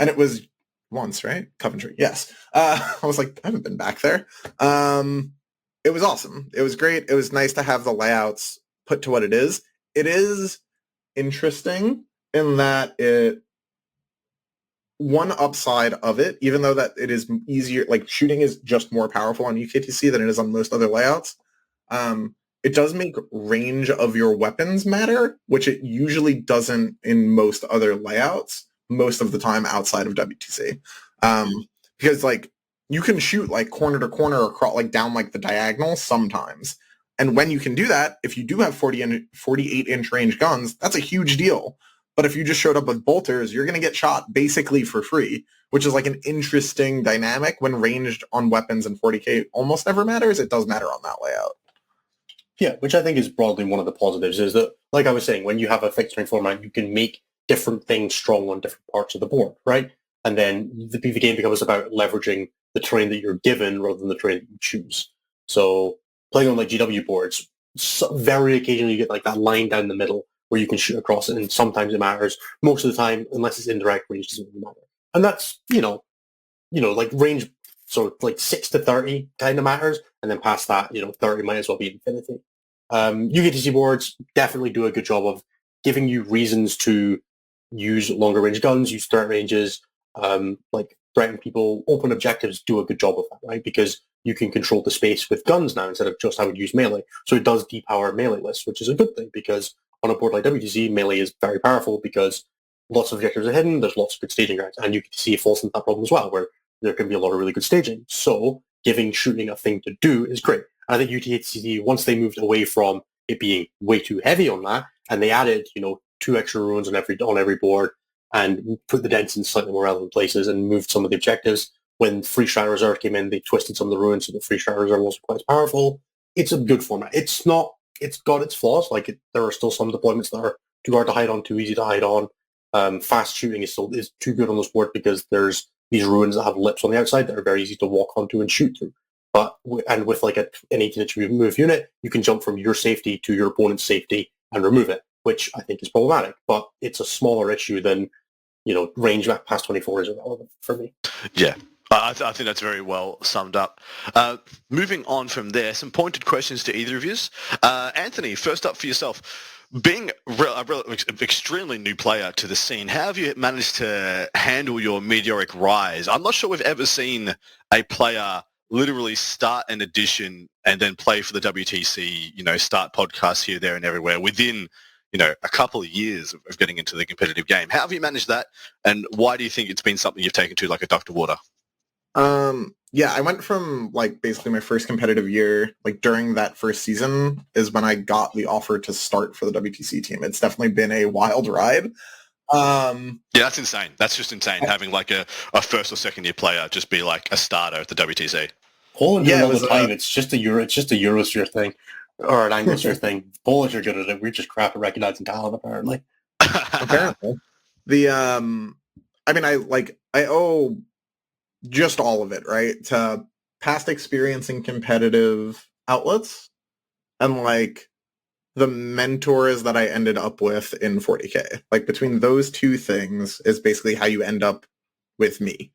D: it was once, right? Coventry, yes. I was like, I haven't been back there. It was awesome. It was great. It was nice to have the layouts put to what it is. It is interesting in that one upside of it, even though that it is easier, like shooting is just more powerful on UKTC than it is on most other layouts. It does make range of your weapons matter, which it usually doesn't in most other layouts, most of the time outside of WTC. Because, like, you can shoot, like, corner to corner or like down, like, the diagonal sometimes. And when you can do that, if you do have 48-inch range guns, that's a huge deal. But if you just showed up with bolters, you're going to get shot basically for free, which is, like, an interesting dynamic when ranged on weapons in 40K almost never matters. It does matter on that layout.
C: Yeah, which I think is broadly one of the positives, is that, like I was saying, when you have a fixed terrain format, you can make different things strong on different parts of the board, right? And then the game becomes about leveraging the terrain that you're given rather than the terrain that you choose. So playing on, like, GW boards, very occasionally you get, like, that line down the middle where you can shoot across it, and sometimes it matters. Most of the time, unless it's indirect range, doesn't really matter. And that's, like, range, so like 6 to 30 kind of matters, and then past that, 30 might as well be infinity. UKTC boards definitely do a good job of giving you reasons to use longer range guns, use threat ranges, like threaten people. Open objectives do a good job of that, right? Because you can control the space with guns now instead of just how we'd use melee. So it does depower melee lists, which is a good thing, because on a board like WTC, melee is very powerful because lots of objectives are hidden, there's lots of good staging grounds, and UKTC falls into that problem as well, where there can be a lot of really good staging. So giving shooting a thing to do is great. And I think UKTC, once they moved away from it being way too heavy on that, and they added, 2 extra runes on every board, and put the dents in slightly more relevant places, and moved some of the objectives. When Free Strat Reserve came in, they twisted some of the runes so the Free Strat Reserve wasn't quite as powerful. It's a good format. It's got its flaws. Like, there are still some deployments that are too hard to hide on, too easy to hide on. Fast shooting is too good on this board because there's these ruins that have lips on the outside that are very easy to walk onto and shoot through. But with like an 18-inch move unit, you can jump from your safety to your opponent's safety and remove it, which I think is problematic. But it's a smaller issue than, range back past 24 is irrelevant for me.
B: Yeah. I think that's very well summed up. Moving on from there, some pointed questions to either of you. Anthony, first up for yourself. Being an extremely new player to the scene, how have you managed to handle your meteoric rise? I'm not sure we've ever seen a player literally start an edition and then play for the WTC, start podcasts here, there, and everywhere within, a couple of years of getting into the competitive game. How have you managed that, and why do you think it's been something you've taken to like a duck to water?
D: Yeah, I went from like basically my first competitive year, like during that first season is when I got the offer to start for the WTC team. It's definitely been a wild ride.
B: Yeah, that's insane. That's just insane having like a first or second year player just be like a starter at the WTC.
C: All the time, it's just a Eurosphere thing. Or an Anglosphere thing. Polish are good at it. We're just crap at recognizing talent, apparently.
D: Apparently. I owe just all of it, right, to past experience in competitive outlets and like the mentors that I ended up with in 40K. Like between those two things is basically how you end up with me.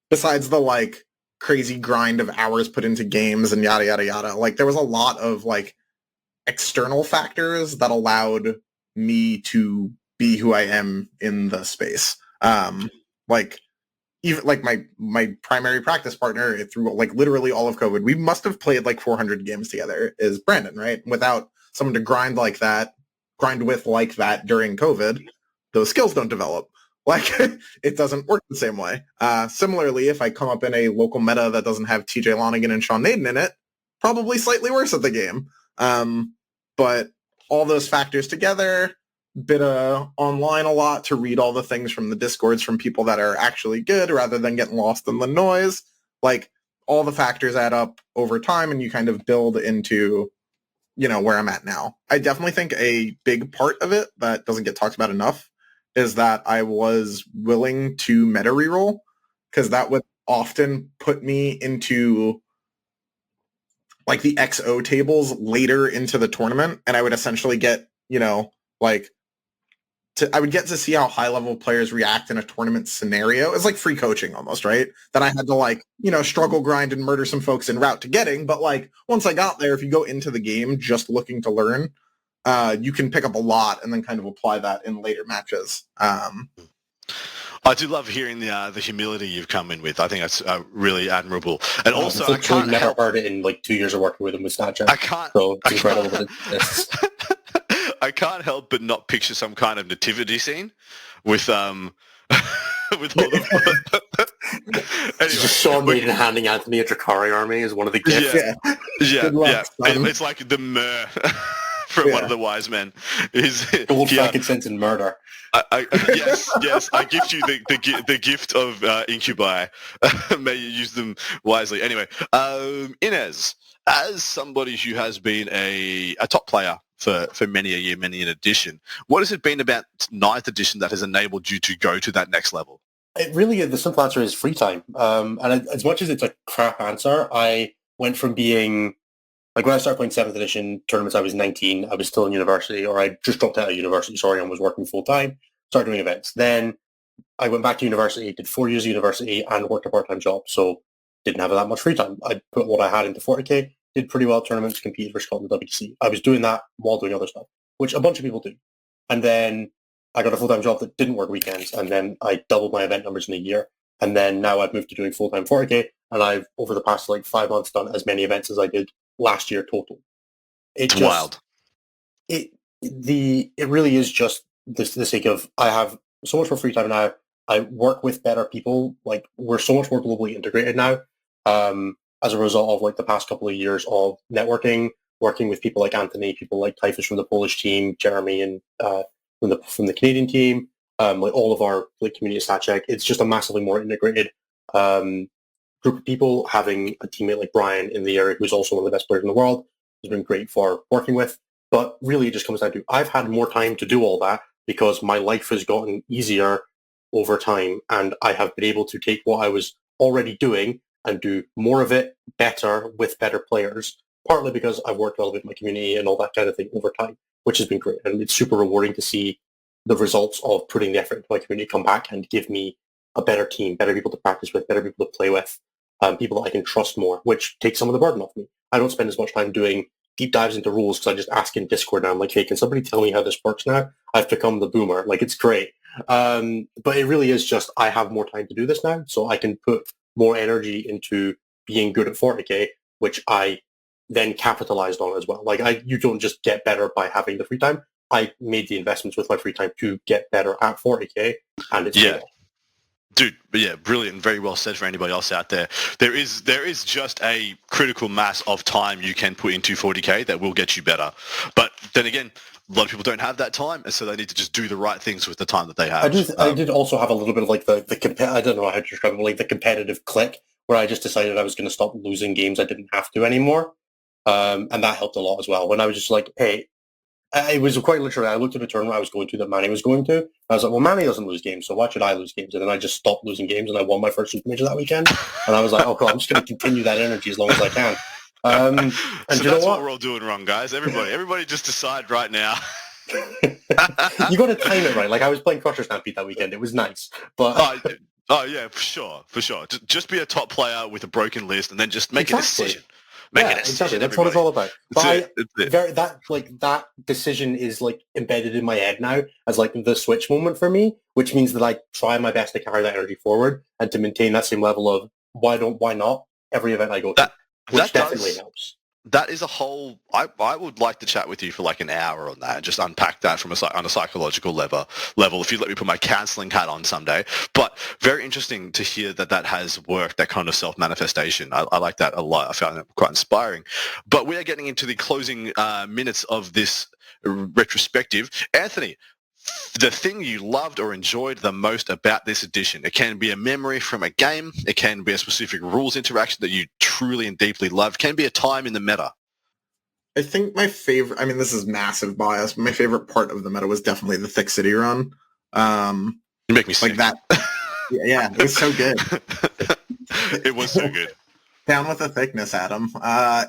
D: Besides the like crazy grind of hours put into games and yada yada yada, like there was a lot of like external factors that allowed me to be who I am in the space. Like even like my primary practice partner through like literally all of COVID, we must have played like 400 games together, is Brandon, right? Without someone to grind with like that during COVID, those skills don't develop. Like it doesn't work the same way. Similarly, if I come up in a local meta that doesn't have TJ Lonigan and Sean Naden in it, probably slightly worse at the game. But all those factors together, bit online a lot to read all the things from the Discords from people that are actually good rather than getting lost in the noise. Like all the factors add up over time and you kind of build into, where I'm at now. I definitely think a big part of it that doesn't get talked about enough is that I was willing to meta reroll because that would often put me into like the XO tables later into the tournament, and I would essentially get, I would get to see how high-level players react in a tournament scenario. It's like free coaching almost, right? That I had to struggle, grind, and murder some folks en route to getting. But like once I got there, if you go into the game just looking to learn, you can pick up a lot and then kind of apply that in later matches.
B: I do love hearing the humility you've come in with. I think that's really admirable. And also, I can't
C: never heard it in like 2 years of working with him with Snapchat. So it's incredible that it exists.
B: I can't help but not picture some kind of nativity scene with with all the anyway,
C: just Sean Naden handing Anthony a Drakari army is one of the gifts.
B: Yeah. It's like the myrrh from one of the wise men. Is
C: gold, frankincense, and murder.
B: Yes. I gift you the gift of incubi. May you use them wisely. Anyway, Inez, as somebody who has been a top player for many a year, many an edition, what has it been about 9th edition that has enabled you to go to that next level?
C: It really, the simple answer is free time. And as much as it's a crap answer, I went from being, like when I started playing 7th edition tournaments, I was 19, I was still in university, or I just dropped out of university, and was working full time, started doing events. Then I went back to university, did 4 years of university and worked a part-time job, so didn't have that much free time. I put what I had into 40K, did pretty well at tournaments, competed for Scotland WTC. I was doing that while doing other stuff, which a bunch of people do. And then I got a full-time job that didn't work weekends, and then I doubled my event numbers in a year. And then now I've moved to doing full-time 40K, and I've, over the past 5 months, done as many events as I did last year total. It's
B: wild.
C: It really is just the sake of I have so much more free time now. I work with better people. Like we're so much more globally integrated now. As a result of the past couple of years of networking, working with people like Anthony, people like Typhus from the Polish team, Jeremy and from the Canadian team, all of our community at StatCheck. It's just a massively more integrated group of people. Having a teammate like Brian in the area, who's also one of the best players in the world, has been great for working with. But really, it just comes down to I've had more time to do all that because my life has gotten easier over time, and I have been able to take what I was already doing and do more of it better with better players, partly because I've worked well with my community and all that kind of thing over time, which has been great. And it's super rewarding to see the results of putting the effort into my community come back and give me a better team, better people to practice with, better people to play with, people that I can trust more, which takes some of the burden off me. I don't spend as much time doing deep dives into rules because I just ask in Discord now. I'm like, hey, can somebody tell me how this works now? I've become the boomer. It's great. But it really is just I have more time to do this now, so I can put more energy into being good at 40K, which I then capitalized on as well. You don't just get better by having the free time. I made the investments with my free time to get better at 40K, and it's paid off.
B: Dude, brilliant. Very well said for anybody else out there. There is just a critical mass of time you can put into 40K that will get you better. But then again, a lot of people don't have that time, and so they need to just do the right things with the time that they have.
C: I did also have a little bit of I don't know how to describe it, the competitive click, where I just decided I was going to stop losing games I didn't have to anymore. And that helped a lot as well. When I was just like, hey, it was quite literally, I looked at the tournament I was going to that Manny was going to. I was like, well, Manny doesn't lose games, so why should I lose games? And then I just stopped losing games, and I won my first Super Major that weekend. And I was like, oh, cool, I'm just going to continue that energy as long as I can. And
B: so
C: you
B: that's
C: know what
B: we're all doing wrong, guys. Everybody just decide right now.
C: You got to time it right. Like, I was playing Crusher Stampede that weekend. It was nice. But
B: Oh yeah, for sure. Just be a top player with a broken list, and then just make a
C: Exactly.
B: decision. Make a decision.
C: Exactly. That's
B: everybody.
C: what it's all about. But
B: That's it.
C: that decision is like embedded in my head now as like the switch moment for me, which means that I try my best to carry that energy forward and to maintain that same level of why not every event I go to, which definitely helps.
B: That is a whole. I would like to chat with you for like an hour on that and just unpack that from on a psychological level. If you let me put my counselling hat on someday. But very interesting to hear that has worked. That kind of self-manifestation. I like that a lot. I found it quite inspiring. But we are getting into the closing minutes of this retrospective. Anthony, the thing you loved or enjoyed the most about this edition. It can be a memory from a game. It can be a specific rules interaction that you truly and deeply loved. It can be a time in the meta.
D: I think my favorite, I mean, this is massive bias, but my favorite part of the meta was definitely the Thick City run.
B: You make me sick.
D: Like that. Yeah, it was so good.
B: It was so good.
D: Down with the thickness, Adam.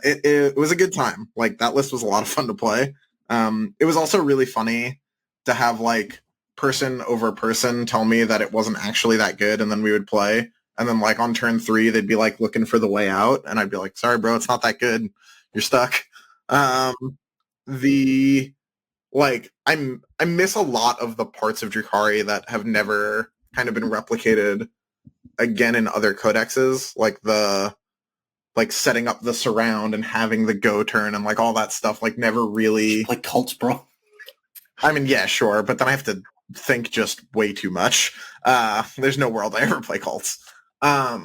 D: It was a good time. Like, that list was a lot of fun to play. It was also really funny to have like person over person tell me that it wasn't actually that good, and then we would play, and then like on turn 3 they'd be like looking for the way out, and I'd be like, sorry bro, it's not that good, you're stuck. I miss a lot of the parts of Drukhari that have never kind of been replicated again in other codexes, like the setting up the surround and having the go turn and like all that stuff, like never really
C: like cults, bro.
D: I mean, yeah, sure, but then I have to think just way too much. There's no world I ever play cults. Like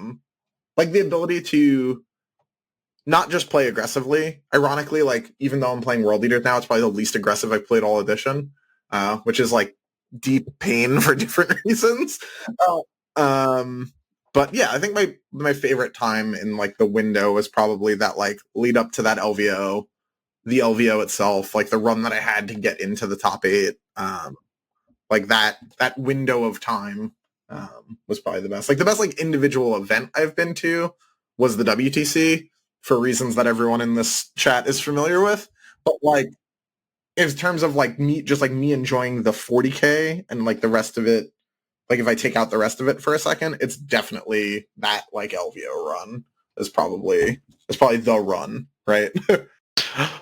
D: the ability to not just play aggressively. Ironically, like even though I'm playing World Leaders now, it's probably the least aggressive I've played all edition, which is like deep pain for different reasons. But yeah, I think my favorite time in like the window was probably that like lead up to that LVO. The LVO itself, like the run that I had to get into the top 8, like that window of time was probably the best. Like the best like individual event I've been to was the WTC for reasons that everyone in this chat is familiar with. But like in terms of like me enjoying the 40K and like the rest of it, like if I take out the rest of it for a second, it's definitely that like LVO run is probably the run, right?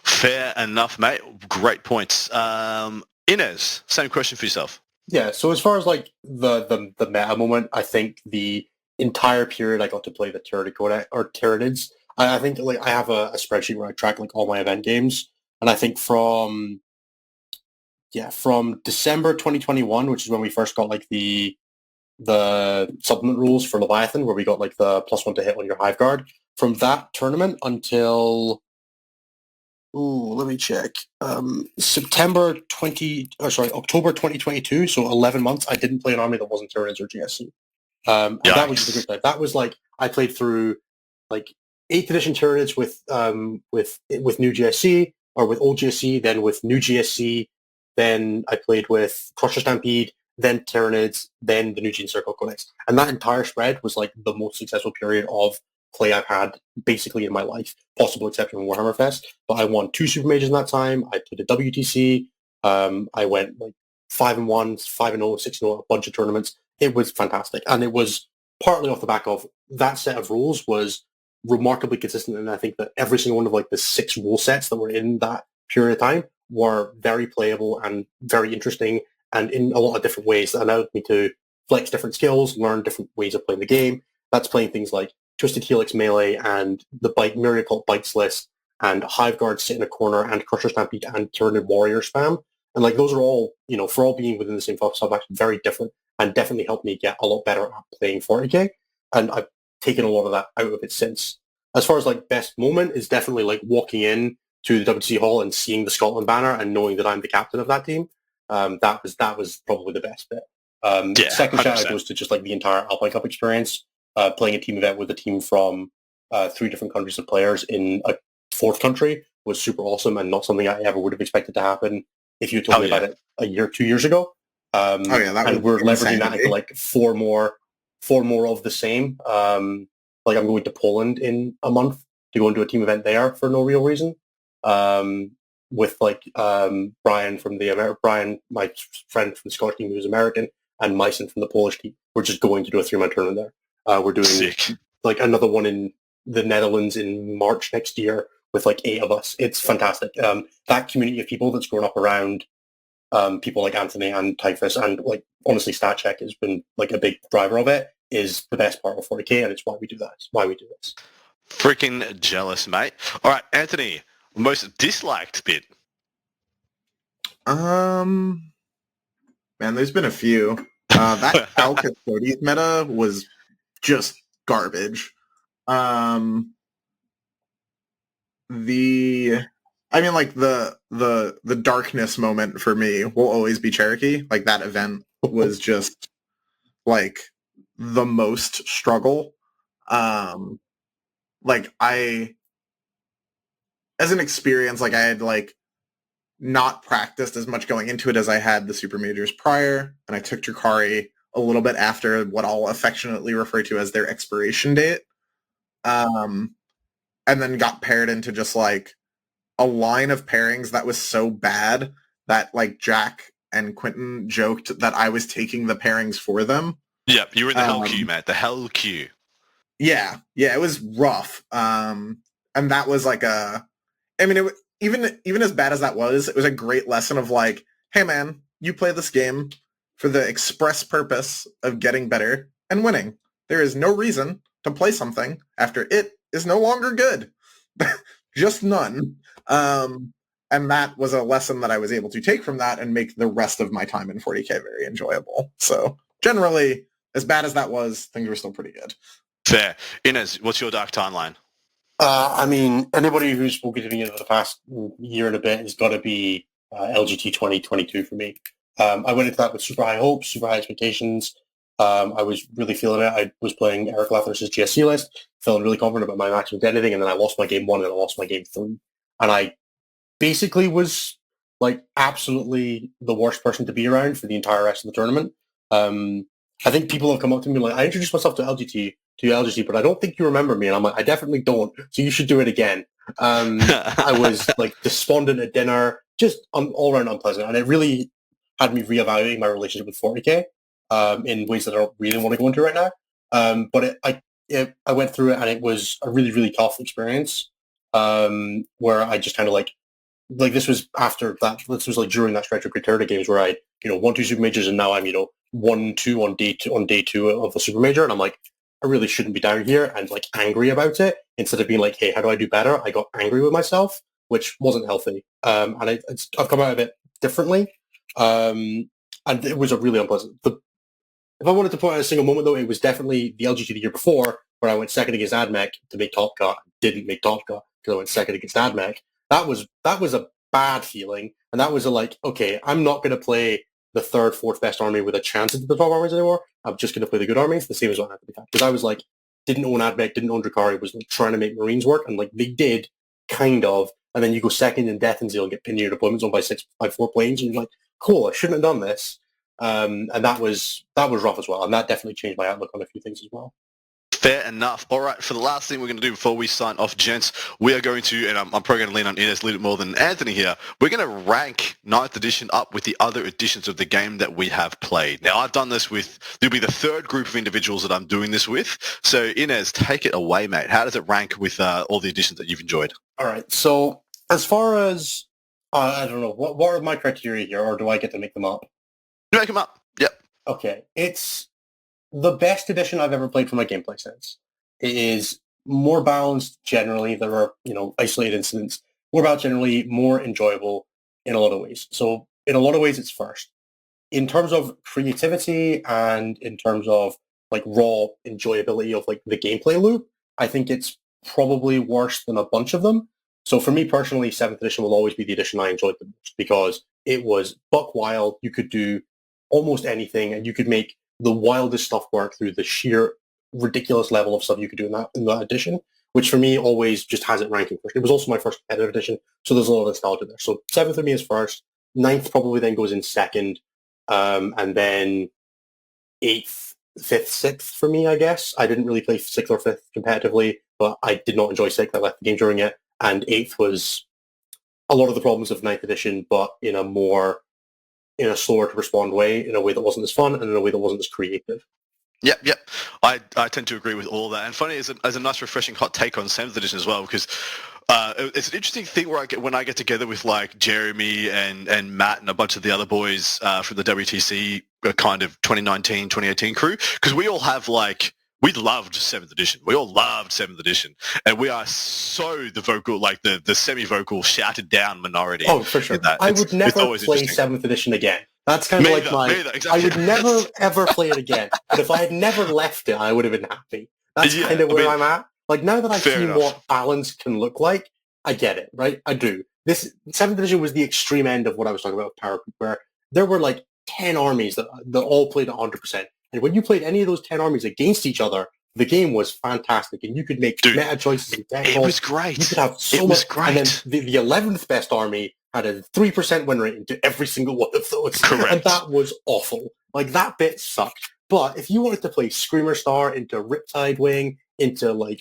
B: Fair enough, mate. Great points. Inez, same question for yourself.
C: Yeah, so as far as like the meta moment, I think the entire period I got to play the Tyranid Codex or Tyranids. I think like I have a spreadsheet where I track like all my event games, and I think from December 2021, which is when we first got like the supplement rules for Leviathan, where we got like the +1 to hit on your Hive Guard. From that tournament until let me check. October 2022, so 11 months, I didn't play an army that wasn't Tyranids or GSC. And that was just a good time. That was like, I played through like 8th edition Tyranids with new GSC, or with old GSC, then with new GSC, then I played with Crusher Stampede, then Tyranids, then the new Gene Circle Codex. And that entire spread was like the most successful period of play I've had basically in my life, possible exception from Warhammer Fest. But I won 2 Super Majors in that time. I played a WTC. I went like 5-1, 5-0, 6-0, a bunch of tournaments. It was fantastic. And it was partly off the back of that set of rules was remarkably consistent. And I think that every single one of like the 6 rule sets that were in that period of time were very playable and very interesting, and in a lot of different ways that allowed me to flex different skills, learn different ways of playing the game. That's playing things like Twisted Helix Melee and the Myriad Cult Bites list and Hive Guard sit in a corner and Crusher Stampede and Tyranid Warrior spam. And like those are all, for all being within the same sub-faction, very different and definitely helped me get a lot better at playing 40K. And I've taken a lot of that out of it since. As far as like best moment is definitely like walking in to the WTC Hall and seeing the Scotland banner and knowing that I'm the captain of that team. That was probably the best bit. Second 100%. Shout out goes to just like the entire Alpine Cup experience, playing a team event with a team from 3 different countries of players in a fourth country was super awesome and not something I ever would have expected to happen if you told me about it a year, 2 years ago.
D: That
C: and we're leveraging that into like four more of the same. Like I'm going to Poland in a month to go and do a team event there for no real reason. With like Brian, my friend from the Scottish team who's American, and Myson from the Polish team. We're just going to do a 3-man tournament there. We're doing like another one in the Netherlands in March next year with like 8 of us. It's fantastic. That community of people that's grown up around people like Anthony and Typhus and like honestly StatCheck has been like a big driver of it, is the best part of 40K, and it's why we do that. It's why we do this.
B: Freaking jealous, mate. All right, Anthony, most disliked bit?
D: Man, there's been a few. That Al Custodies meta was just garbage. The darkness moment for me will always be Cherokee. Like that event was just like the most struggle. Like as an experience, like I had like not practiced as much going into it as I had the super majors prior, and I took Drakari a little bit after what I'll affectionately refer to as their expiration date. And then got paired into just like a line of pairings that was so bad that like Jack and Quentin joked that I was taking the pairings for them.
B: Yep, you were in the hell queue, Matt. The hell queue.
D: Yeah, it was rough. And that was like even as bad as that was, it was a great lesson of like, hey man, you play this game for the express purpose of getting better and winning. There is no reason to play something after it is no longer good. Just none. And that was a lesson that I was able to take from that and make the rest of my time in 40K very enjoyable. So generally, as bad as that was, things were still pretty good.
B: Fair. Inez, what's your dark timeline?
C: I mean, anybody who's spoken to me over the past year and a bit has got to be LGT 2022 for me. I went into that with super high hopes, super high expectations. I was really feeling it. I was playing Eric Lathers' GSC list, feeling really confident about my match with anything, and then I lost my game 1 and I lost my game 3. And I basically was like absolutely the worst person to be around for the entire rest of the tournament. I think people have come up to me like, I introduced myself to LGT, but I don't think you remember me. And I'm like, I definitely don't. So you should do it again. I was like despondent at dinner, just all around unpleasant. And it really had me reevaluating my relationship with 40K in ways that I don't really want to go into right now. But I went through it and it was a really, really tough experience where I just kind of like this was after that. This was like during that stretch of Craterda games where I, won 2 super majors and now I'm, 1-2 on day 2 of the super major. And I'm like, I really shouldn't be down here and like angry about it. Instead of being like, hey, how do I do better? I got angry with myself, which wasn't healthy. And I've come out of it differently. And it was a really unpleasant. If I wanted to point out a single moment, though, it was definitely the LGT the year before, where I went second against AdMech to make Top Cut. Didn't make Top Cut because I went second against AdMech. That was a bad feeling, and that was okay, I'm not going to play the 3rd, 4th best army with a chance at the top armies anymore. I'm just going to play the good armies, the same as what happened because I was like, didn't own AdMech, didn't own Drakari, was like trying to make Marines work, and like they did, kind of. And then you go second in Death and Zeal and get pinned in your deployment zone by 4 planes, and you're like, cool, I shouldn't have done this. And that was rough as well, and that definitely changed my outlook on a few things as well.
B: Fair enough. All right, for the last thing we're going to do before we sign off, gents, we are going to, and I'm probably going to lean on Inez a little bit more than Anthony here, we're going to rank 9th edition up with the other editions of the game that we have played. Now, I've done this with, there'll be the 3rd group of individuals that I'm doing this with. So, Inez, take it away, mate. How does it rank with all the editions that you've enjoyed?
C: All right, so as far as, I don't know, what are my criteria here, or do I get to make them up?
B: You make them up. Yep.
C: Okay, it's the best edition I've ever played for my gameplay sense. It is more balanced generally. There are, isolated incidents. More balanced generally, more enjoyable in a lot of ways. So in a lot of ways, it's first. In terms of creativity and in terms of like raw enjoyability of like the gameplay loop, I think it's probably worse than a bunch of them. So for me personally, 7th edition will always be the edition I enjoyed the most because it was buck wild. You could do almost anything and you could make the wildest stuff work through the sheer ridiculous level of stuff you could do in that edition, which for me always just has it ranking first. It was also my first competitive edition, so there's a lot of nostalgia there. So 7th for me is first, 9th probably then goes in second, and then 8th, 5th, 6th for me, I guess. I didn't really play 6th or 5th competitively, but I did not enjoy 6th. I left the game during it, and 8th was a lot of the problems of 9th edition, but in a slower to respond way, in a way that wasn't as fun, and in a way that wasn't as creative.
B: Yep. I tend to agree with all that. And funny, as a nice, refreshing hot take on 7th edition as well, because it's an interesting thing where when I get together with like Jeremy and Matt and a bunch of the other boys from the WTC kind of 2019, 2018 crew, because we all have like, we loved 7th edition. We all loved 7th edition. And we are so the vocal, like the semi-vocal shouted down minority.
C: Oh, for sure. I would never play 7th edition again. That's kind of like exactly. I would never, ever play it again. But if I had never left it, I would have been happy. That's kind of where I'm at. Like, now that I've seen what balance can look like, I get it, right? I do. This 7th edition was the extreme end of what I was talking about with Power Group, where there were like 10 armies that all played 100%. And when you played any of those 10 armies against each other, the game was fantastic, and you could make meta choices and deck calls.
B: It was great.
C: You could have so much. Great. And then the 11th best army had a 3% win rate into every single one of those.
B: Correct.
C: And that was awful. Like, that bit sucked. But if you wanted to play Screamer Star into Riptide Wing, into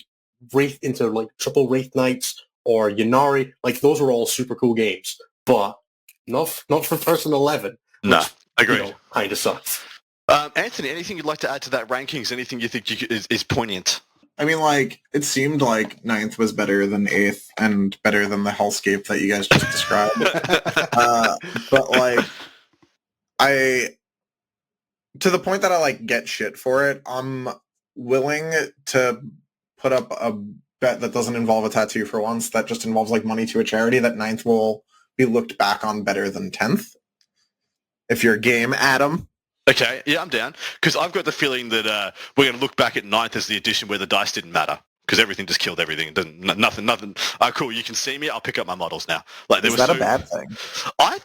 C: triple Wraith Knights or Yanari, like, those were all super cool games. But not for person 11.
B: No, agreed.
C: Kind of sucks.
B: Anthony, anything you'd like to add to that rankings? Anything you think is poignant?
D: I mean, like, it seemed like 9th was better than 8th and better than the hellscape that you guys just described. But, like, to the point that I, like, get shit for it, I'm willing to put up a bet that doesn't involve a tattoo for once, that just involves, like, money to a charity, that 9th will be looked back on better than 10th. If you're game, Adam.
B: Okay, yeah, I'm down. Because I've got the feeling that we're going to look back at 9th as the edition where the dice didn't matter. Because everything just killed everything. Nothing. Cool, you can see me. I'll pick up my models now. Like,
D: is that a bad thing?
B: I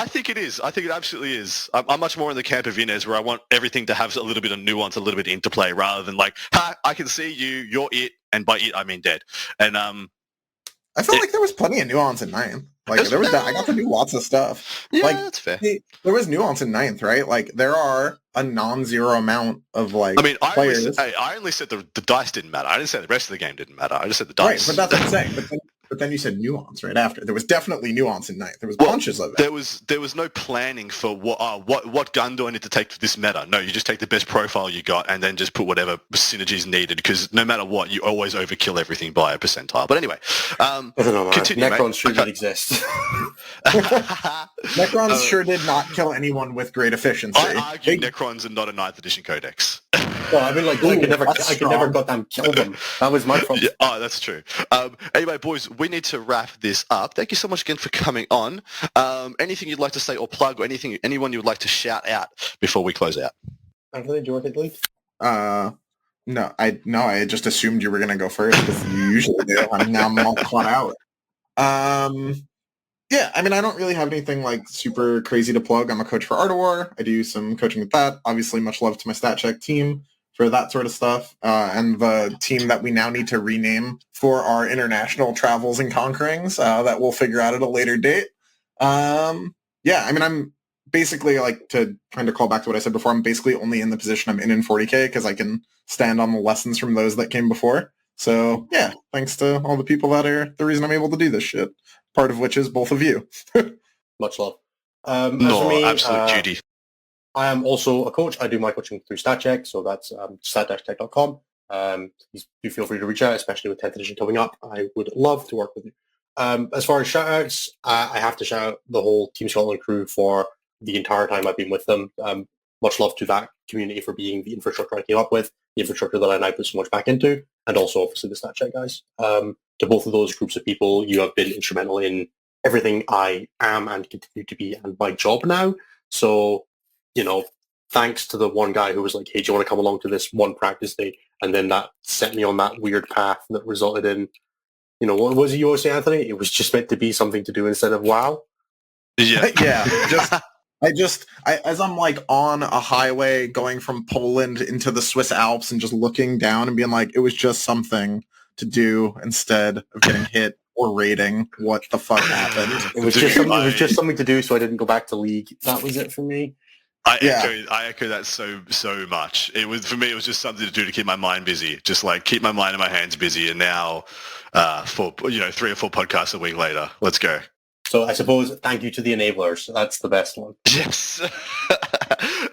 B: think it is. I think it absolutely is. I'm much more in the camp of Inez, where I want everything to have a little bit of nuance, a little bit of interplay, rather than like, ha, I can see you, you're it, and by it I mean dead. And
D: I felt like there was plenty of nuance in 9th. Like, there was I got to do lots of stuff.
B: Yeah,
D: like,
B: that's fair.
D: There was nuance in 9th, right? Like, there are a non-zero amount of, like,
B: I mean,
D: players.
B: I only said the dice didn't matter. I didn't say the rest of the game didn't matter. I just said the dice.
D: Right, but that's what I'm saying. But then you said nuance right after. There was definitely nuance in 9th. There was bunches of it.
B: There was no planning for what gun do I need to take for this meta. No, you just take the best profile you got and then just put whatever synergies needed, because no matter what, you always overkill everything by a percentile. But anyway,
C: I don't know,
B: continue,
C: Necrons sure did exist.
D: Necrons sure did not kill anyone with great efficiency.
B: I argue Necrons are not a 9th edition codex.
C: Well, I mean, like, I could never goddamn kill them. That was my problem.
B: Yeah, that's true. Anyway, boys, we need to wrap this up. Thank you so much again for coming on. Anything you'd like to say or plug, or anyone you would like to shout out before we close out?
C: Anthony, do you want to take
D: the lead? No, I just assumed you were going to go first, because you usually do, and now I'm all caught out. Yeah, I mean, I don't really have anything like super crazy to plug. I'm a coach for Art of War. I do some coaching with that. Obviously, much love to my stat check team for that sort of stuff, and the team that we now need to rename for our international travels and conquerings that we'll figure out at a later date. Yeah, I mean, I'm basically, like, to kind of call back to what I said before, I'm basically only in the position I'm in 40K because I can stand on the lessons from those that came before. So, yeah, thanks to all the people that are the reason I'm able to do this shit, part of which is both of you.
C: Much love.
B: Absolute duty.
C: I am also a coach. I do my coaching through StatCheck, so that's stat-tech.com. Do feel free to reach out, especially with 10th edition coming up. I would love to work with you. As far as shout-outs, I have to shout out the whole Team Scotland crew for the entire time I've been with them. Much love to that community for being the infrastructure I came up with, the infrastructure that I now put so much back into, and also obviously the StatCheck guys. To both of those groups of people, you have been instrumental in everything I am and continue to be and my job now. So, you know, thanks to the one guy who was like, hey, do you want to come along to this one practice day? And then that set me on that weird path that resulted in, you know, what was it you always say, Anthony? It was just meant to be something to do instead of WoW.
B: Yeah.
D: Yeah. As I'm like on a highway going from Poland into the Swiss Alps and just looking down and being like, it was just something to do instead of getting hit or raiding. What the fuck happened?
C: It was just something to do, so I didn't go back to League. That was it for me.
B: I echo that so much. It was, for me, it was just something to do to keep my mind busy, just like keep my mind and my hands busy. And now, 3 or 4 podcasts a week later, let's go.
C: So I suppose thank you to the enablers. That's the best one.
B: Yes.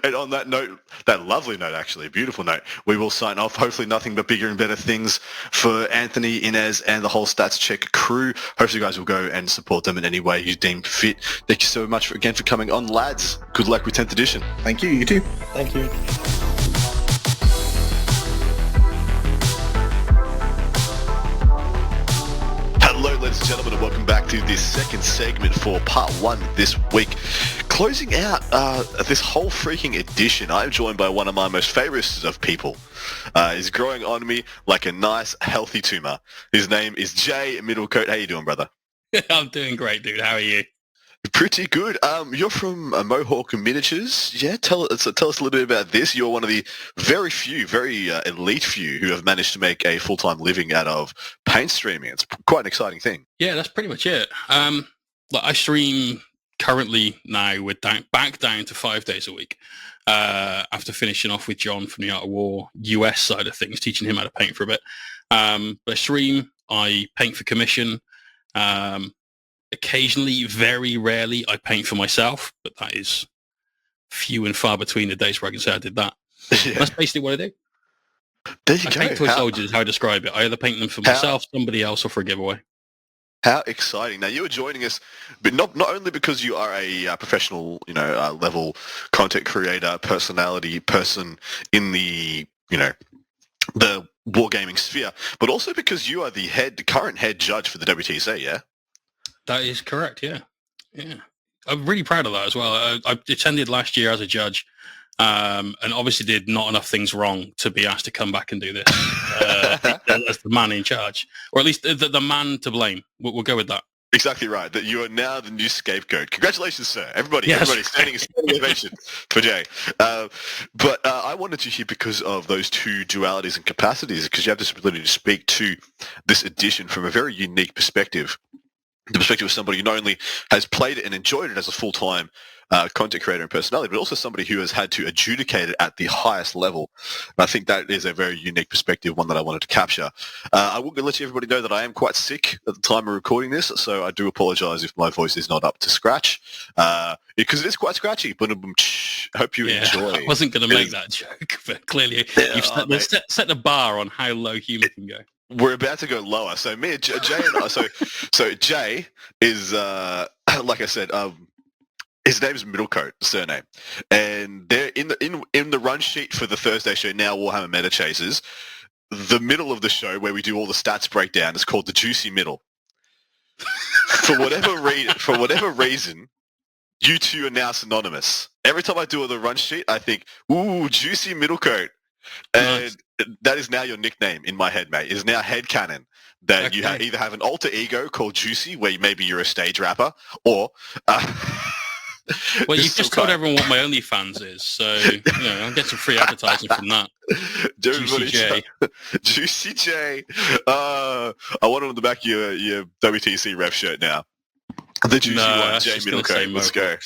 B: And on that note, that lovely note, actually, a beautiful note, we will sign off. Hopefully nothing but bigger and better things for Anthony, Inez, and the whole Stats Check crew. Hopefully you guys will go and support them in any way you deem fit. Thank you so much again for coming on, lads. Good luck with 10th edition.
D: Thank you. You too.
C: Thank you.
B: Hello, ladies and gentlemen, and welcome back to this second segment for part 1 this week. Closing out this whole freaking edition, I'm joined by one of my most favourites of people. He's growing on me like a nice, healthy tumour. His name is Jay Middlecote. How you doing, brother?
E: I'm doing great, dude. How are you?
B: Pretty good. You're from Mohawk Minitatures. Yeah, tell us a little bit about this. You're one of the very few, very elite few who have managed to make a full-time living out of paint streaming. It's quite an exciting thing.
E: Yeah, that's pretty much it. I stream currently now. We're back down to 5 days a week. After finishing off with John from the Art of War US side of things, teaching him how to paint for a bit. But I stream. I paint for commission. Occasionally, very rarely, I paint for myself, but that is few and far between the days where I can say I did that. Yeah. That's basically what I do.
B: There you go.
E: Paint toy soldiers is how I describe it. I either paint them for myself, somebody else, or for a giveaway.
B: How exciting! Now you are joining us, but not only because you are a professional, level content creator, personality person in the the wargaming sphere, but also because you are the current head judge for the WTC. Yeah.
E: That is correct, yeah. I'm really proud of that as well. I attended last year as a judge, and obviously did not enough things wrong to be asked to come back and do this as the man in charge, or at least the man to blame. We'll go with that.
B: Exactly right. That you are now the new scapegoat. Congratulations, sir. Everybody standing ovation for Jay. But I wanted you here because of those two dualities and capacities, because you have this ability to speak to this edition from a very unique perspective. The perspective of somebody who not only has played it and enjoyed it as a full-time content creator and personality, but also somebody who has had to adjudicate it at the highest level. And I think that is a very unique perspective, one that I wanted to capture. I will let everybody know that I am quite sick at the time of recording this, so I do apologise if my voice is not up to scratch, because it is quite scratchy. But I hope you enjoy. I
E: wasn't going to make that joke, but clearly you've set the bar on how low humour can go.
B: We're about to go lower. So me and Jay and I, so Jay is, like I said, his name is Middlecote, surname, and they're in the run sheet for the Thursday show now, Warhammer Minitatures. The middle of the show where we do all the stats breakdown is called the Juicy Middle. For whatever reason, you two are now synonymous. Every time I do the run sheet, I think, ooh, Juicy Middlecote. And that is now your nickname in my head, mate. It is now headcanon that you either have an alter ego called Juicy, where maybe you're a stage rapper, or...
E: well, you've just told everyone what my OnlyFans is, so I'll get some free advertising from that. Juicy J.
B: Juicy J. I want it on the back of your WTC ref shirt now. The Juicy one, Jay Middlecote. Let's go.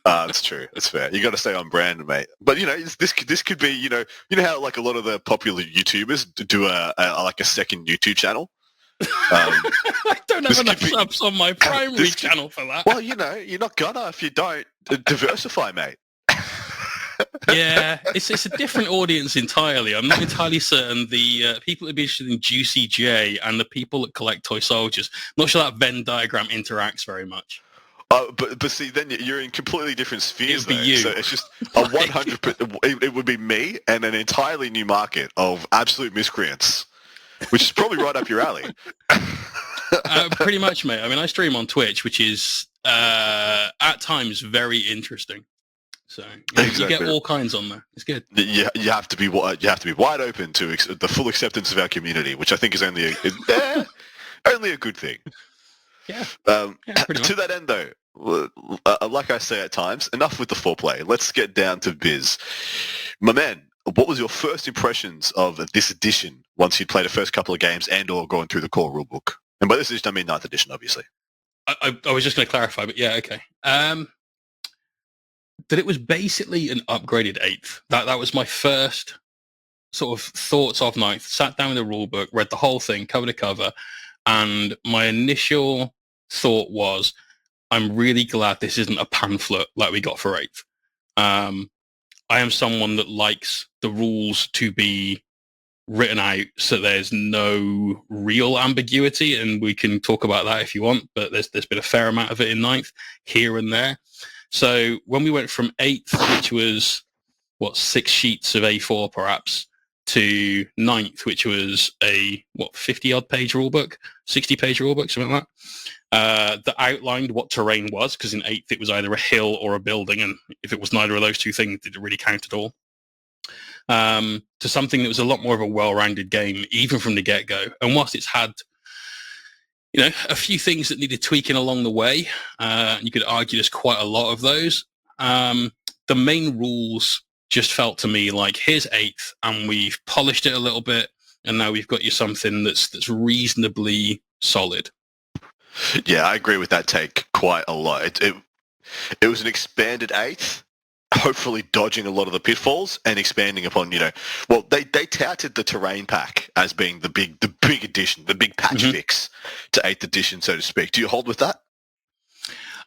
B: That's true. That's fair. You got to stay on brand, mate. But this could be how like a lot of the popular YouTubers do a second YouTube channel.
E: I don't have enough subs on my primary channel for that.
B: Well, you're not gonna if you don't diversify, mate.
E: Yeah, it's a different audience entirely. I'm not entirely certain the people that be interested in Juicy J and the people that collect toy soldiers. I'm not sure that Venn diagram interacts very much.
B: But see, then you're in completely different spheres.
E: It would be you.
B: So it's just a 100%. It would be me and an entirely new market of absolute miscreants, which is probably right up your alley.
E: Pretty much, mate. I mean, I stream on Twitch, which is at times very interesting. So you get all kinds on there. It's good.
B: Yeah, you have to be wide open to the full acceptance of our community, which I think is only a good thing.
E: Yeah.
B: To that end, though, like I say at times, enough with the foreplay. Let's get down to biz. My man, what was your first impressions of this edition once you'd played the first couple of games and or going through the core rulebook? And by this edition, I mean 9th edition, obviously.
E: I was just going to clarify, but yeah, okay. That it was basically an upgraded 8th. That was my first sort of thoughts of 9th. Sat down with the rulebook, read the whole thing, cover to cover, and my initial thought was, I'm really glad this isn't a pamphlet like we got for 8th. I am someone that likes the rules to be written out so there's no real ambiguity, and we can talk about that if you want, but there's been a fair amount of it in 9th here and there. So when we went from 8th, which was 6 sheets of A4 perhaps, to 9th, which was a 50 odd page rulebook, 60 page rulebook, something like that, that outlined what terrain was, because in 8th it was either a hill or a building, and if it was neither of those two things, it didn't really count at all. To something that was a lot more of a well-rounded game, even from the get-go. And whilst it's had, a few things that needed tweaking along the way, you could argue there's quite a lot of those, the main rules just felt to me like, here's 8th, and we've polished it a little bit, and now we've got you something that's reasonably solid.
B: Yeah, I agree with that take quite a lot. It was an expanded 8th, hopefully dodging a lot of the pitfalls and expanding upon, they touted the terrain pack as being the big addition, the big patch fix to 8th edition, so to speak. Do you hold with that?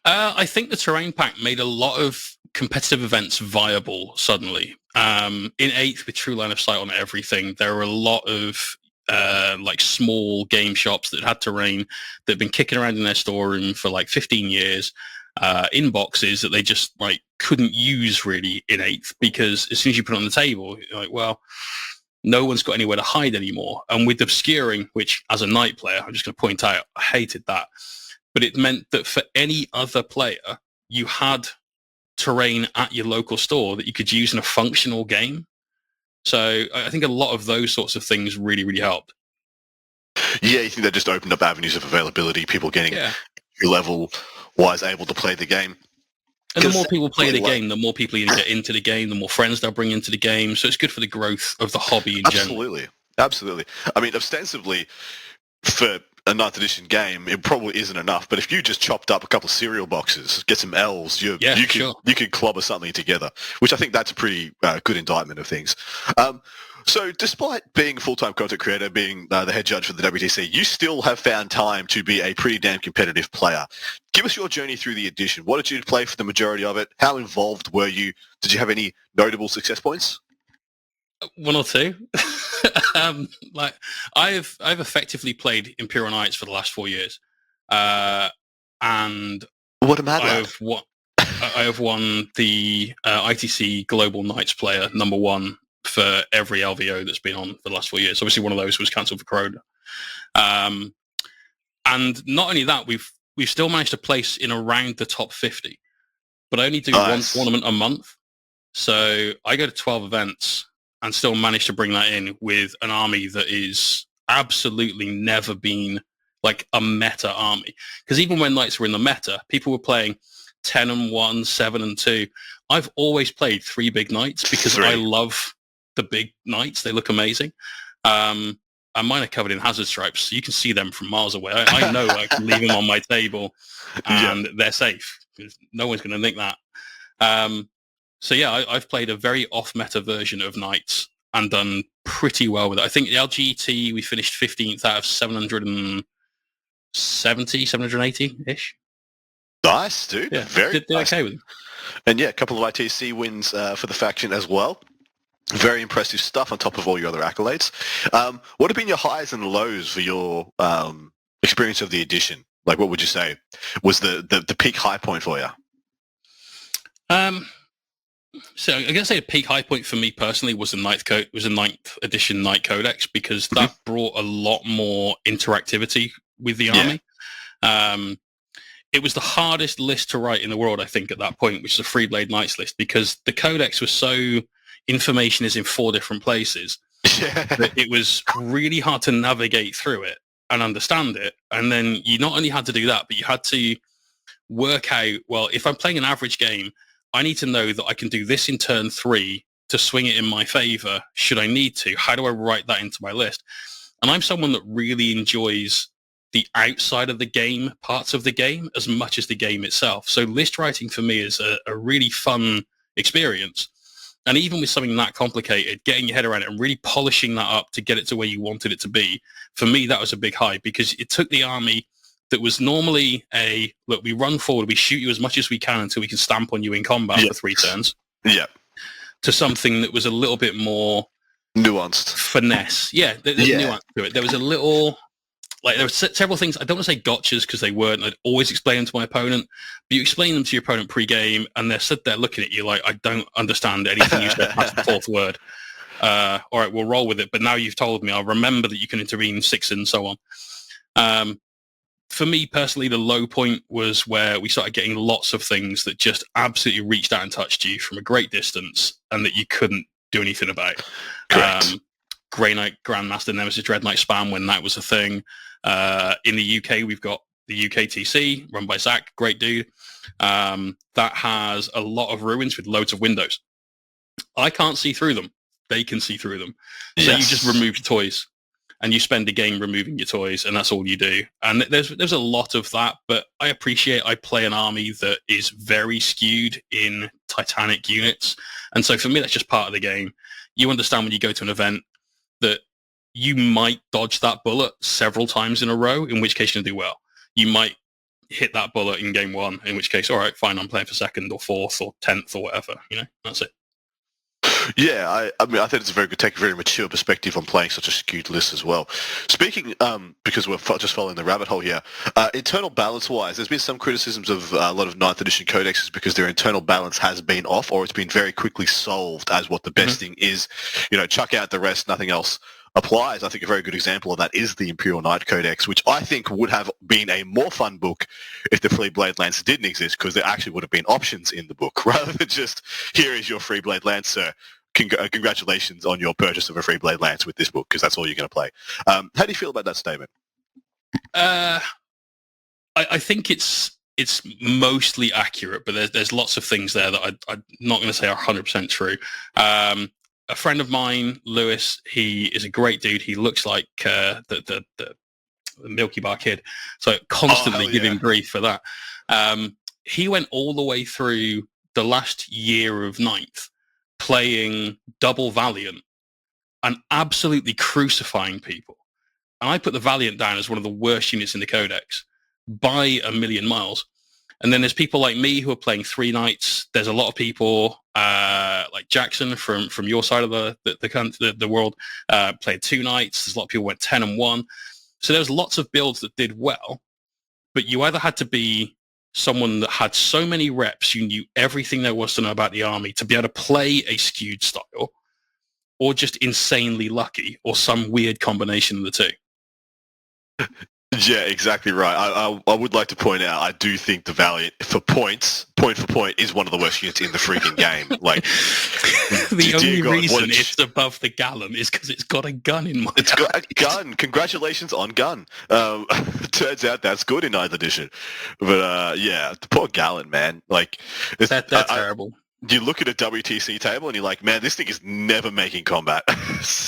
E: I think the terrain pack made a lot of competitive events viable suddenly. In 8th, with True Line of Sight on everything, there were a lot of small game shops that had terrain that had been kicking around in their storeroom for 15 years in boxes that they just couldn't use really in 8th, because as soon as you put it on the table, you're like, well, no one's got anywhere to hide anymore. And with obscuring, which as a Knight player, I'm just going to point out, I hated that. But it meant that for any other player, you had terrain at your local store that you could use in a functional game. So I think a lot of those sorts of things really, really helped.
B: Yeah, you think that just opened up avenues of availability, people getting level-wise able to play the game.
E: And the more people play the game, the more people you get into the game, the more friends they'll bring into the game. So it's good for the growth of the hobby in general.
B: Absolutely. I mean, ostensibly, for a 9th edition game, it probably isn't enough. But if you just chopped up a couple of cereal boxes, get some L's, you could clobber something together, which I think that's a pretty good indictment of things. So despite being a full-time content creator, being the head judge for the WTC, you still have found time to be a pretty damn competitive player. Give us your journey through the edition. What did you play for the majority of it? How involved were you? Did you have any notable success points?
E: One or two. I've effectively played Imperial Knights for the last 4 years, and
B: what a mad lad.
E: I have won the ITC Global Knights Player #1 for every LVO that's been on for the last 4 years. Obviously, one of those was cancelled for Corona. And not only that, we've still managed to place in around the top 50, but I only do one tournament a month. So I go to 12 events and still manage to bring that in with an army that is absolutely never been a meta army. Because even when Knights were in the meta, people were playing 10-1, 7-2. I've always played 3 big Knights because I love the big Knights. They look amazing. And mine are covered in hazard stripes, so you can see them from miles away. I know I can leave them on my table and they're safe. No one's going to think that. So yeah, I've played a very off-meta version of Knights and done pretty well with it. I think the LGT, we finished 15th out of 770, 780-ish.
B: Nice, dude.
E: Yeah,
B: very
E: did
B: nice.
E: Okay with him.
B: And yeah, a couple of ITC wins for the faction as well. Very impressive stuff on top of all your other accolades. What have been your highs and lows for your experience of the edition? What would you say was the peak high point for you?
E: So I'm going to say a peak high point for me personally was the 9th edition Knight Codex, because that brought a lot more interactivity with the army. It was the hardest list to write in the world, I think, at that point, which is a Free Blade Knights list, because the Codex was so... information is in 4 different places. That it was really hard to navigate through it and understand it. And then you not only had to do that, but you had to work out, well, if I'm playing an average game, I need to know that I can do this in turn 3 to swing it in my favor should I need to? How do I write that into my list? And I'm someone that really enjoys the outside of the game parts of the game as much as the game itself. So list writing for me is a really fun experience. And even with something that complicated, getting your head around it and really polishing that up to get it to where you wanted it to be, for me, that was a big high, because it took the army that was normally look, we run forward, we shoot you as much as we can until we can stamp on you in combat for 3 turns, to something that was a little bit more
B: nuanced.
E: Finesse. Yeah, there's nuance to it. There was a little... Like, there were several things, I don't want to say gotchas because they weren't. I'd always explain them to my opponent, but you explain them to your opponent pre-game and they're stood there looking at you like, I don't understand anything you said past the 4th word. All right, we'll roll with it. But now you've told me, I'll remember that you can intervene 6 and so on. For me personally, the low point was where we started getting lots of things that just absolutely reached out and touched you from a great distance and that you couldn't do anything about. Grey Knight Grandmaster Nemesis Dread Knight spam when that was a thing. In the UK, we've got the WTC run by Zach, great dude. That has a lot of ruins with loads of windows. I can't see through them. They can see through them. So you just remove your toys and you spend a game removing your toys and that's all you do. And there's a lot of that, but I play an army that is very skewed in Titanic units. And so for me, that's just part of the game. You understand when you go to an event that you might dodge that bullet several times in a row, in which case you'll do well. You might hit that bullet in game 1, in which case, all right, fine, I'm playing for 2nd or 4th or 10th or whatever. That's it.
B: Yeah, I mean, I think it's a very good take, a very mature perspective on playing such a skewed list as well. Speaking, because we're just following the rabbit hole here, internal balance-wise, there's been some criticisms of a lot of 9th edition codexes because their internal balance has been off, or it's been very quickly solved as what the best thing is. Chuck out the rest, nothing else applies. I think a very good example of that is the Imperial Knight Codex, which I think would have been a more fun book if the Free Blade Lance didn't exist, because there actually would have been options in the book rather than just, here is your Free Blade Lance, sir. Congratulations on your purchase of a Free Blade Lance with this book, because that's all you're going to play. How do you feel about that statement?
E: I think it's mostly accurate, but there's lots of things there that I'm not going to say are 100% true. A friend of mine, Lewis, he is a great dude. He looks like the Milky Bar Kid, so constantly give him grief for that. He went all the way through the last year of 9th playing double Valiant and absolutely crucifying people. And I put the Valiant down as one of the worst units in the Codex by a million miles. And then there's people like me who are playing 3 Knights. There's a lot of people like Jackson from your side of the world played 2 Knights. There's a lot of people who went 10 and 1. So there was lots of builds that did well, but you either had to be someone that had so many reps, you knew everything there was to know about the army to be able to play a skewed style, or just insanely lucky, or some weird combination of the two.
B: Yeah, exactly right. I would like to point out, I do think the Valiant, point for point, is one of the worst units in the freaking game. Like,
E: the only reason it's above the Gallon is because it's got a gun in my
B: It's got a gun. Congratulations on gun. Turns out that's good in 9th edition. But yeah, the poor Gallon, man. Like,
E: that's terrible.
B: You look at a WTC table and you're like, man, this thing is never making combat.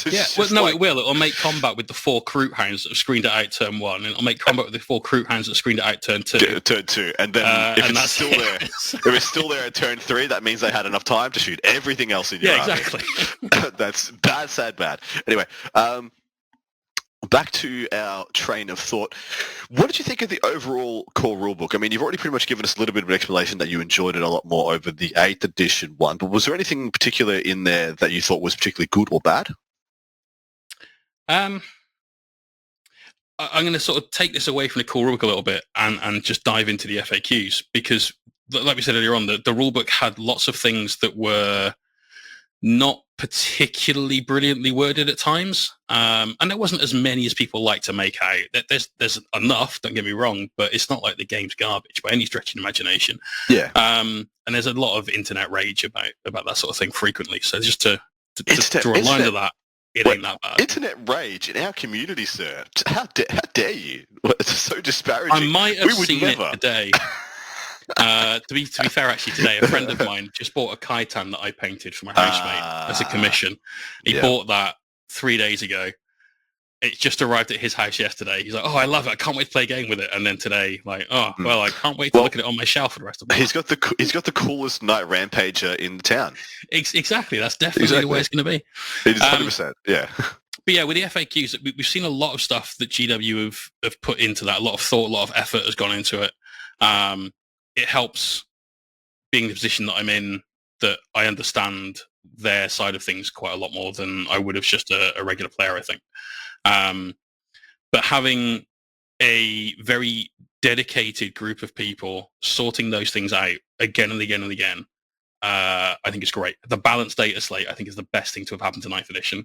E: Yeah, well, no, it will. It'll make combat with the 4 Kroot Hounds that have screened it out turn 1, and it'll make combat with the 4 Kroot Hounds that scred it out turn 2.
B: Turn 2, and then if it's still there, if it's still there at turn 3, that means they had enough time to shoot everything else in your army.
E: Exactly.
B: That's bad, sad, bad. Anyway, back to our train of thought. What did you think of the overall core rulebook? I mean, you've already pretty much given us a little bit of an explanation that you enjoyed it a lot more over the 8th edition one, but was there anything particular in there that you thought was particularly good or bad?
E: I'm going to sort of take this away from the core rulebook a little bit and just dive into the FAQs, because, like we said earlier on, the rulebook had lots of things that were not particularly brilliantly worded at times, and there wasn't as many as people like to make out. There's enough, don't get me wrong, but it's not like the game's garbage by any stretch of imagination.
B: Yeah.
E: And there's a lot of internet rage about that sort of thing frequently. So just to draw a line to that, it ain't that bad.
B: Internet rage in our community, sir. How dare you? It's so disparaging.
E: I might have seen it today. To be fair, actually, today a friend of mine just bought a Kaitan that I painted for my housemate as a commission. He bought that 3 days ago. It just arrived at his house yesterday. He's like, "Oh, I love it! I can't wait to play a game with it." And then today, like, "Oh, well, I can't wait to look at it on my shelf for the rest of the
B: He's got the coolest Night Rampager in the town.
E: Exactly. That's definitely the way it's going to be.
B: It is 100%. Yeah.
E: But yeah, with the FAQs, we've seen a lot of stuff that GW have put into that. A lot of thought, a lot of effort has gone into it. It helps being the position that I'm in, that I understand their side of things quite a lot more than I would have just a regular player, I think. But having a very dedicated group of people sorting those things out again and again and again, I think it's great. The balanced data slate, I think, is the best thing to have happened to 9th edition.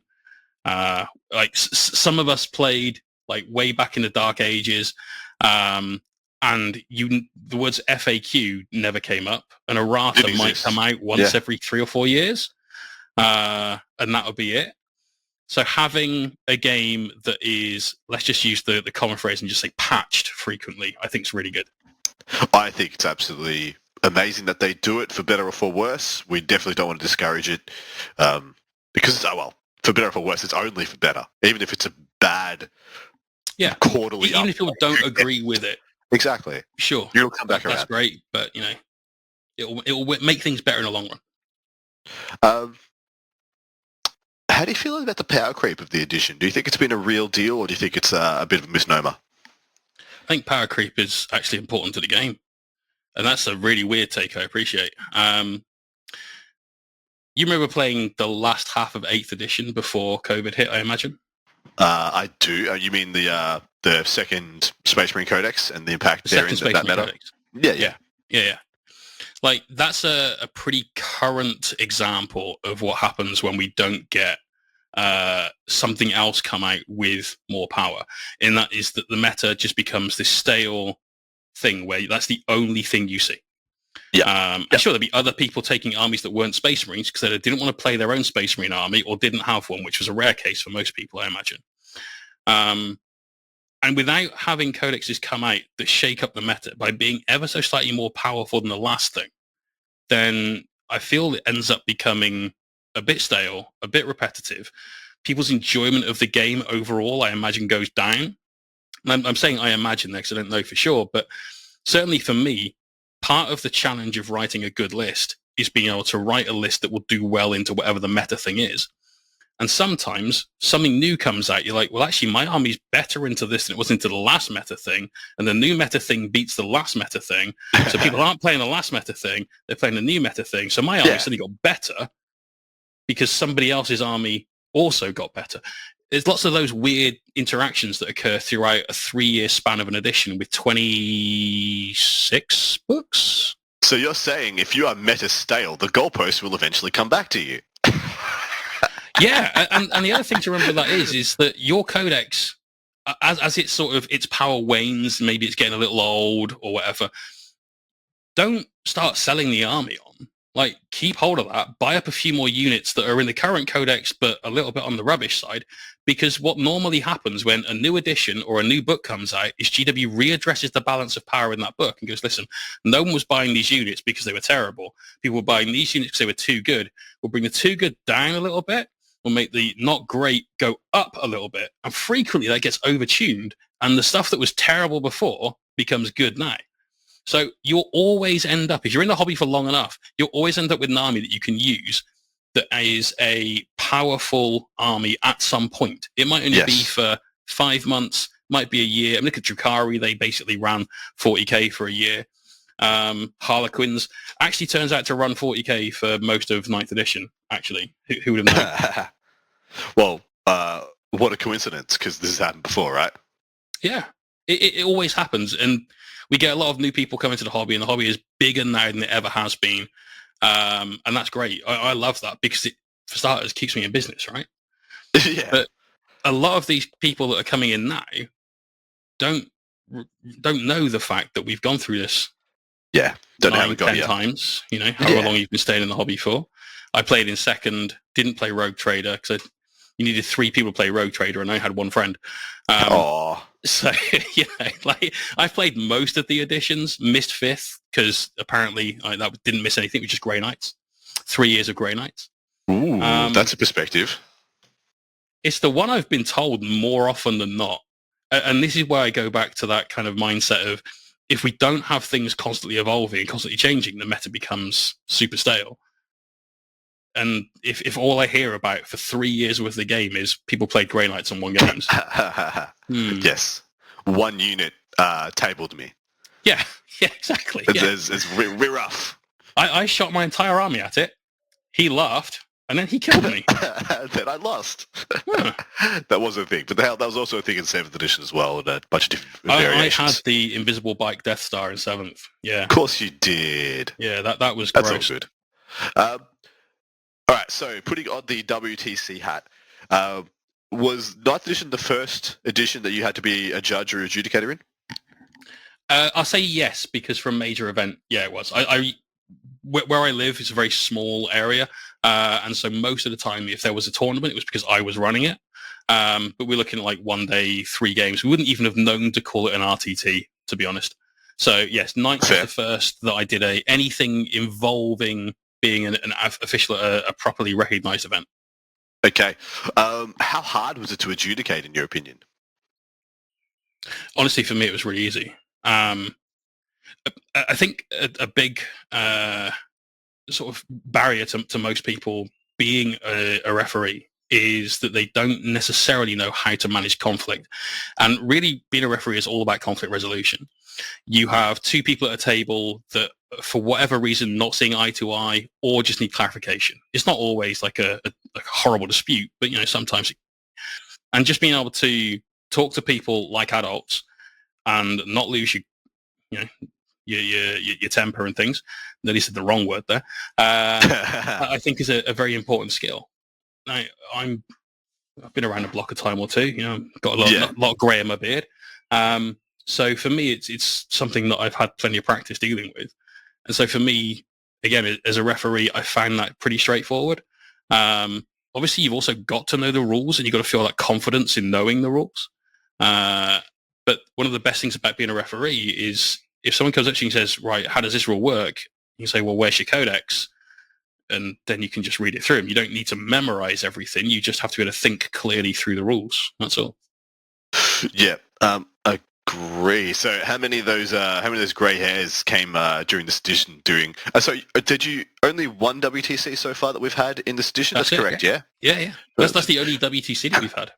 E: Like some of us played like way back in the dark ages, and the words FAQ never came up, and errata might come out once every 3 or 4 years, and that would be it. So having a game that is, let's just use the common phrase and just say patched frequently, I think is really good.
B: I think it's absolutely amazing that they do it, for better or for worse. We definitely don't want to discourage it, because for better or for worse, it's only for better. Even if it's a bad quarterly,
E: even if people don't agree with it,
B: exactly,
E: sure,
B: you'll come back around.
E: That's great, but it'll make things better in the long run.
B: How do you feel about the power creep of the edition? Do you think it's been a real deal, or do you think it's a bit of a misnomer?
E: I think power creep is actually important to the game, and that's a really weird take I appreciate. You remember playing the last half of 8th edition before COVID hit, I imagine?
B: I do. You mean the second Space Marine Codex and the impact therein, that matter? Yeah. Like, that's a pretty current example of what happens when we don't get something else come out with more power. And that is that the meta just becomes this stale thing where that's the only thing you see. I'm sure there'll be other people taking armies that weren't Space Marines because they didn't want to play their own Space Marine army or didn't have one, which was a rare case for most people, I imagine. And without having codexes come out that shake up the meta by being ever so slightly more powerful than the last thing, then I feel it ends up becoming a bit stale, a bit repetitive. People's enjoyment of the game overall, I imagine, goes down. And I'm saying I imagine there because I don't know for sure, but certainly for me, part of the challenge of writing a good list is being able to write a list that will do well into whatever the meta thing is. And sometimes something new comes out. You're like, well, actually, my army's better into this than it was into the last meta thing. And the new meta thing beats the last meta thing. So people aren't playing the last meta thing. They're playing the new meta thing. So my army suddenly got better because somebody else's army also got better. There's lots of those weird interactions that occur throughout a 3-year span of an edition with 26 books. So you're saying if you are meta stale, the goalpost will eventually come back to you.
E: Yeah, and the other thing to remember that is that your codex, as it's sort of its power wanes, maybe it's getting a little old or whatever, don't start selling the army on. Like, keep hold of that, buy up a few more units that are in the current codex but a little bit on the rubbish side, because what normally happens when a new edition or a new book comes out is GW readdresses the balance of power in that book and goes, listen, no one was buying these units because they were terrible. People were buying these units because they were too good. We'll bring the too good down a little bit. Will make the not great go up a little bit. And frequently that gets overtuned, and the stuff that was terrible before becomes good now. So you'll always end up, if you're in the hobby for long enough, you'll always end up with an army that you can use that is a powerful army at some point. It might only be for 5 months, might be a year. I mean, look at Drukhari, they basically ran 40k for a year. Harlequins actually turns out to run 40k for most of 9th edition, actually. Who would have known?
B: Well, what a coincidence, because this has happened before, right?
E: Yeah, it always happens. And we get a lot of new people coming to the hobby, and the hobby is bigger now than it ever has been. And that's great. I love that because it, for starters, keeps me in business, right?
B: Yeah.
E: But a lot of these people that are coming in now don't know the fact that we've gone through this.
B: Yeah, don't know how we
E: 10
B: got here.
E: times, however long you've been staying in the hobby for. I played in second, didn't play Rogue Trader because you needed 3 people to play Rogue Trader, and I had 1 friend. So, like I've played most of the editions, missed 5th, because apparently that didn't miss anything, which is Grey Knights. 3 years of Grey Knights.
B: Ooh, that's a perspective.
E: It's the one I've been told more often than not. And this is where I go back to that kind of mindset of, if we don't have things constantly evolving and constantly changing, the meta becomes super stale. And if all I hear about for 3 years worth of the game is people played Grey Knights on 1 game.
B: Yes. 1 unit tabled me.
E: Yeah, exactly.
B: It's real rough.
E: I shot my entire army at it. He laughed, and then he killed me.
B: Then I lost. That was a thing. But that was also a thing in 7th edition as well, and a bunch of different variations.
E: I had the invisible bike Death Star in 7th. Yeah.
B: Of course you did.
E: Yeah, that was gross.
B: That's all good. All right, so putting on the WTC hat, was 9th edition the first edition that you had to be a judge or adjudicator in?
E: I'll say yes, because for a major event, yeah, it was. Where I live is a very small area, and so most of the time, if there was a tournament, it was because I was running it. But we're looking at like 1 day, 3 games. We wouldn't even have known to call it an RTT, to be honest. So yes, 9th was the first that I did anything involving being an official at a properly recognised event.
B: Okay. How hard was it to adjudicate, in your opinion?
E: Honestly, for me, it was really easy. I think a big sort of barrier to most people being a referee is that they don't necessarily know how to manage conflict. And really, being a referee is all about conflict resolution. You have 2 people at a table that, for whatever reason, not seeing eye to eye or just need clarification. It's not always like a horrible dispute, but sometimes. And just being able to talk to people like adults and not lose your temper and things. At least the wrong word there. I think is a very important skill. Now, I've been around the block a time or 2. Got a lot of grey in my beard. So for me, it's something that I've had plenty of practice dealing with. And so for me, again, as a referee, I found that pretty straightforward. Obviously, you've also got to know the rules, and you've got to feel that confidence in knowing the rules. But one of the best things about being a referee is if someone comes up to you and says, right, how does this rule work? You can say, well, where's your codex? And then you can just read it through them. You don't need to memorize everything. You just have to be able to think clearly through the rules. That's all.
B: Yeah, agree. So how many of those grey hairs came during this edition doing... so did you... Only 1 WTC so far that we've had in this edition? That's correct, yeah?
E: Yeah. That's the only WTC that we've had.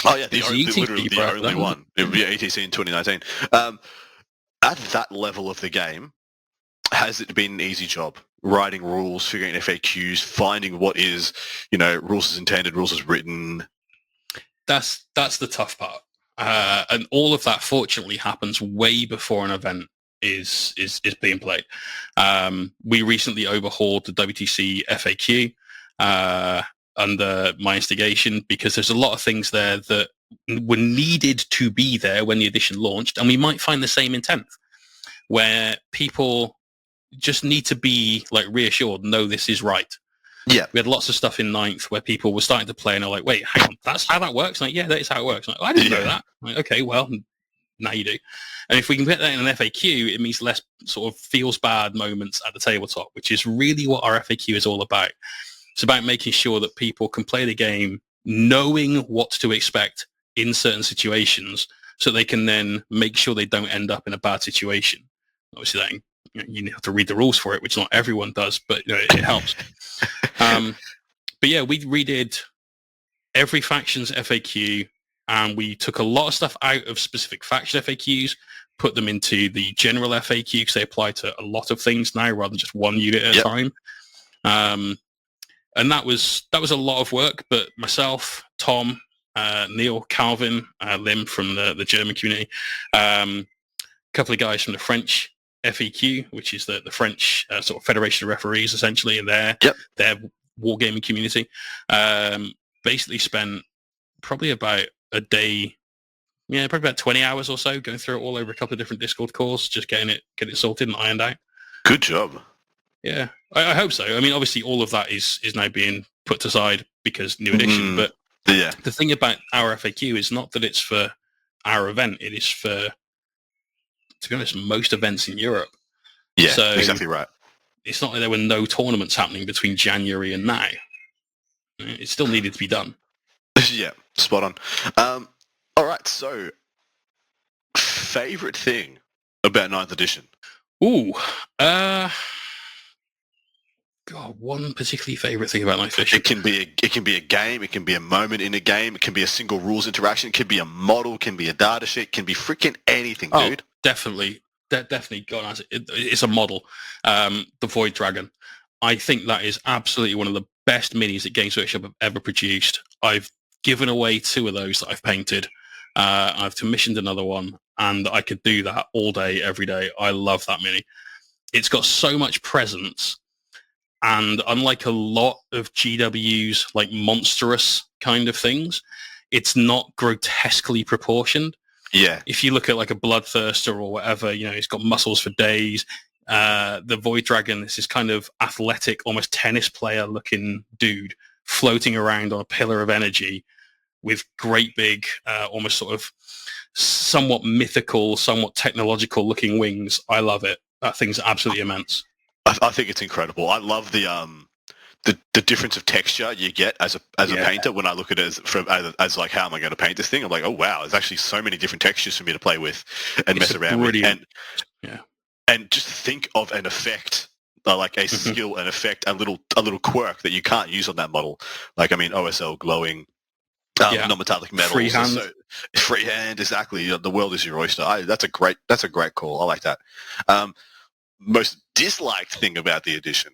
B: Oh, yeah, literally the only one. It would be ATC in 2019. At that level of the game, has it been an easy job? Writing rules, figuring FAQs, finding what is, rules as intended, rules as written.
E: That's the tough part. And all of that, fortunately, happens way before an event is being played. We recently overhauled the WTC FAQ under my instigation, because there's a lot of things there that were needed to be there when the edition launched, and we might find the same in 10th, where people just need to be reassured, no, this is right.
B: Yeah.
E: We had lots of stuff in 9th where people were starting to play and are like, wait, hang on, that's how that works? Yeah, that is how it works. I didn't know that. Okay, well, now you do. And if we can put that in an FAQ, it means less sort of feels bad moments at the tabletop, which is really what our FAQ is all about. It's about making sure that people can play the game knowing what to expect in certain situations, so they can then make sure they don't end up in a bad situation. Obviously, that you have to read the rules for it, which not everyone does, but it helps. But yeah, we redid every faction's FAQ, and we took a lot of stuff out of specific faction FAQs, put them into the general FAQ, because they apply to a lot of things now rather than just 1 unit at a time. And that was a lot of work, but myself, Tom, Neil, Calvin, Lim from the German community, a couple of guys from the French FEQ, which is the French sort of Federation of Referees, essentially, in their wargaming community, basically spent probably about a day, probably about 20 hours or so, going through it all over a couple of different Discord calls, just getting it sorted and ironed out.
B: Good job.
E: Yeah, I hope so. I mean, obviously, all of that is now being put aside because new edition. But
B: Yeah.
E: the thing about our FAQ is not that it's for our event. It is for, to be honest, most events in Europe.
B: Yeah,
E: so
B: exactly right.
E: It's not like there were no tournaments happening between January and now. It still needed to be done.
B: Yeah, spot on. All right, so favorite thing about 9th edition?
E: Ooh, God, one particularly favorite thing about 9th edition.
B: It can be a game, it can be a moment in a game, it can be a single rules interaction, it can be a model, it can be a data sheet, it can be freaking anything, dude.
E: Definitely. Definitely. God, it's a model. The Void Dragon. I think that is absolutely one of the best minis that Games Workshop have ever produced. I've given away 2 of those that I've painted. I've commissioned another one, and I could do that all day, every day. I love that mini. It's got so much presence, and unlike a lot of GW's like monstrous kind of things, it's not grotesquely proportioned.
B: Yeah.
E: If you look at like a Bloodthirster or whatever, it's got muscles for days. The Void Dragon is this kind of athletic, almost tennis player looking dude floating around on a pillar of energy with great big, almost sort of somewhat mythical, somewhat technological looking wings. I love it. That thing's absolutely immense.
B: I think it's incredible. I love the difference of texture you get as a painter when I look at it as like, how am I going to paint this thing? I'm like, oh wow, there's actually so many different textures for me to play with and mess around with. And just think of an effect, like a skill, an effect, a little quirk that you can't use on that model. Like, I mean, OSL glowing, non-metallic metals, freehand, exactly. The world is your oyster. That's a great call. I like that. Most disliked thing about the edition.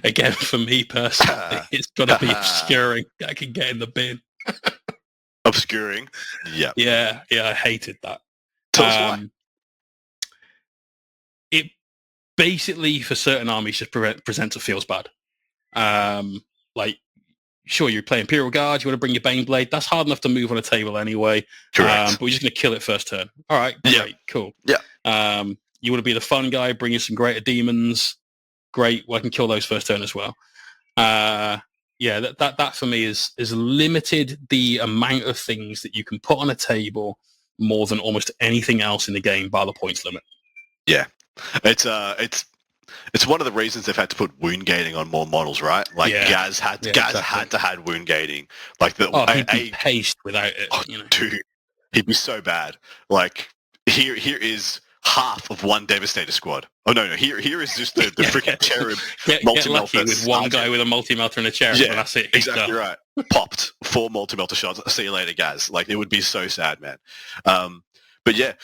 E: Again, for me personally, it's got to be obscuring. I can get in the bin.
B: Obscuring? Yeah,
E: I hated that.
B: Tell us why.
E: It basically, for certain armies, just presents it feels bad. Like, sure, you play Imperial Guard, you want to bring your Baneblade, that's hard enough to move on a table anyway.
B: Correct.
E: But we're just going to kill it first turn. All right, great, cool.
B: Yeah.
E: You want to be the fun guy, bring in some greater demons. Great, well, I can kill those first turn as well. That for me is limited the amount of things that you can put on a table more than almost anything else in the game by the points limit.
B: Yeah, it's one of the reasons they've had to put wound gating on more models, right? Like Gaz had to have wound gating. Like
E: he'd be paced without it.
B: Dude, he'd be so bad. Like here is half of one Devastator squad. Oh no! Here is just the freaking cherub.
E: Get lucky with one guy with a multi-melter and a cherub, and that's it.
B: Exactly right. Popped 4 multi-melter shots. See you later, guys. Like, it would be so sad, man. But yeah,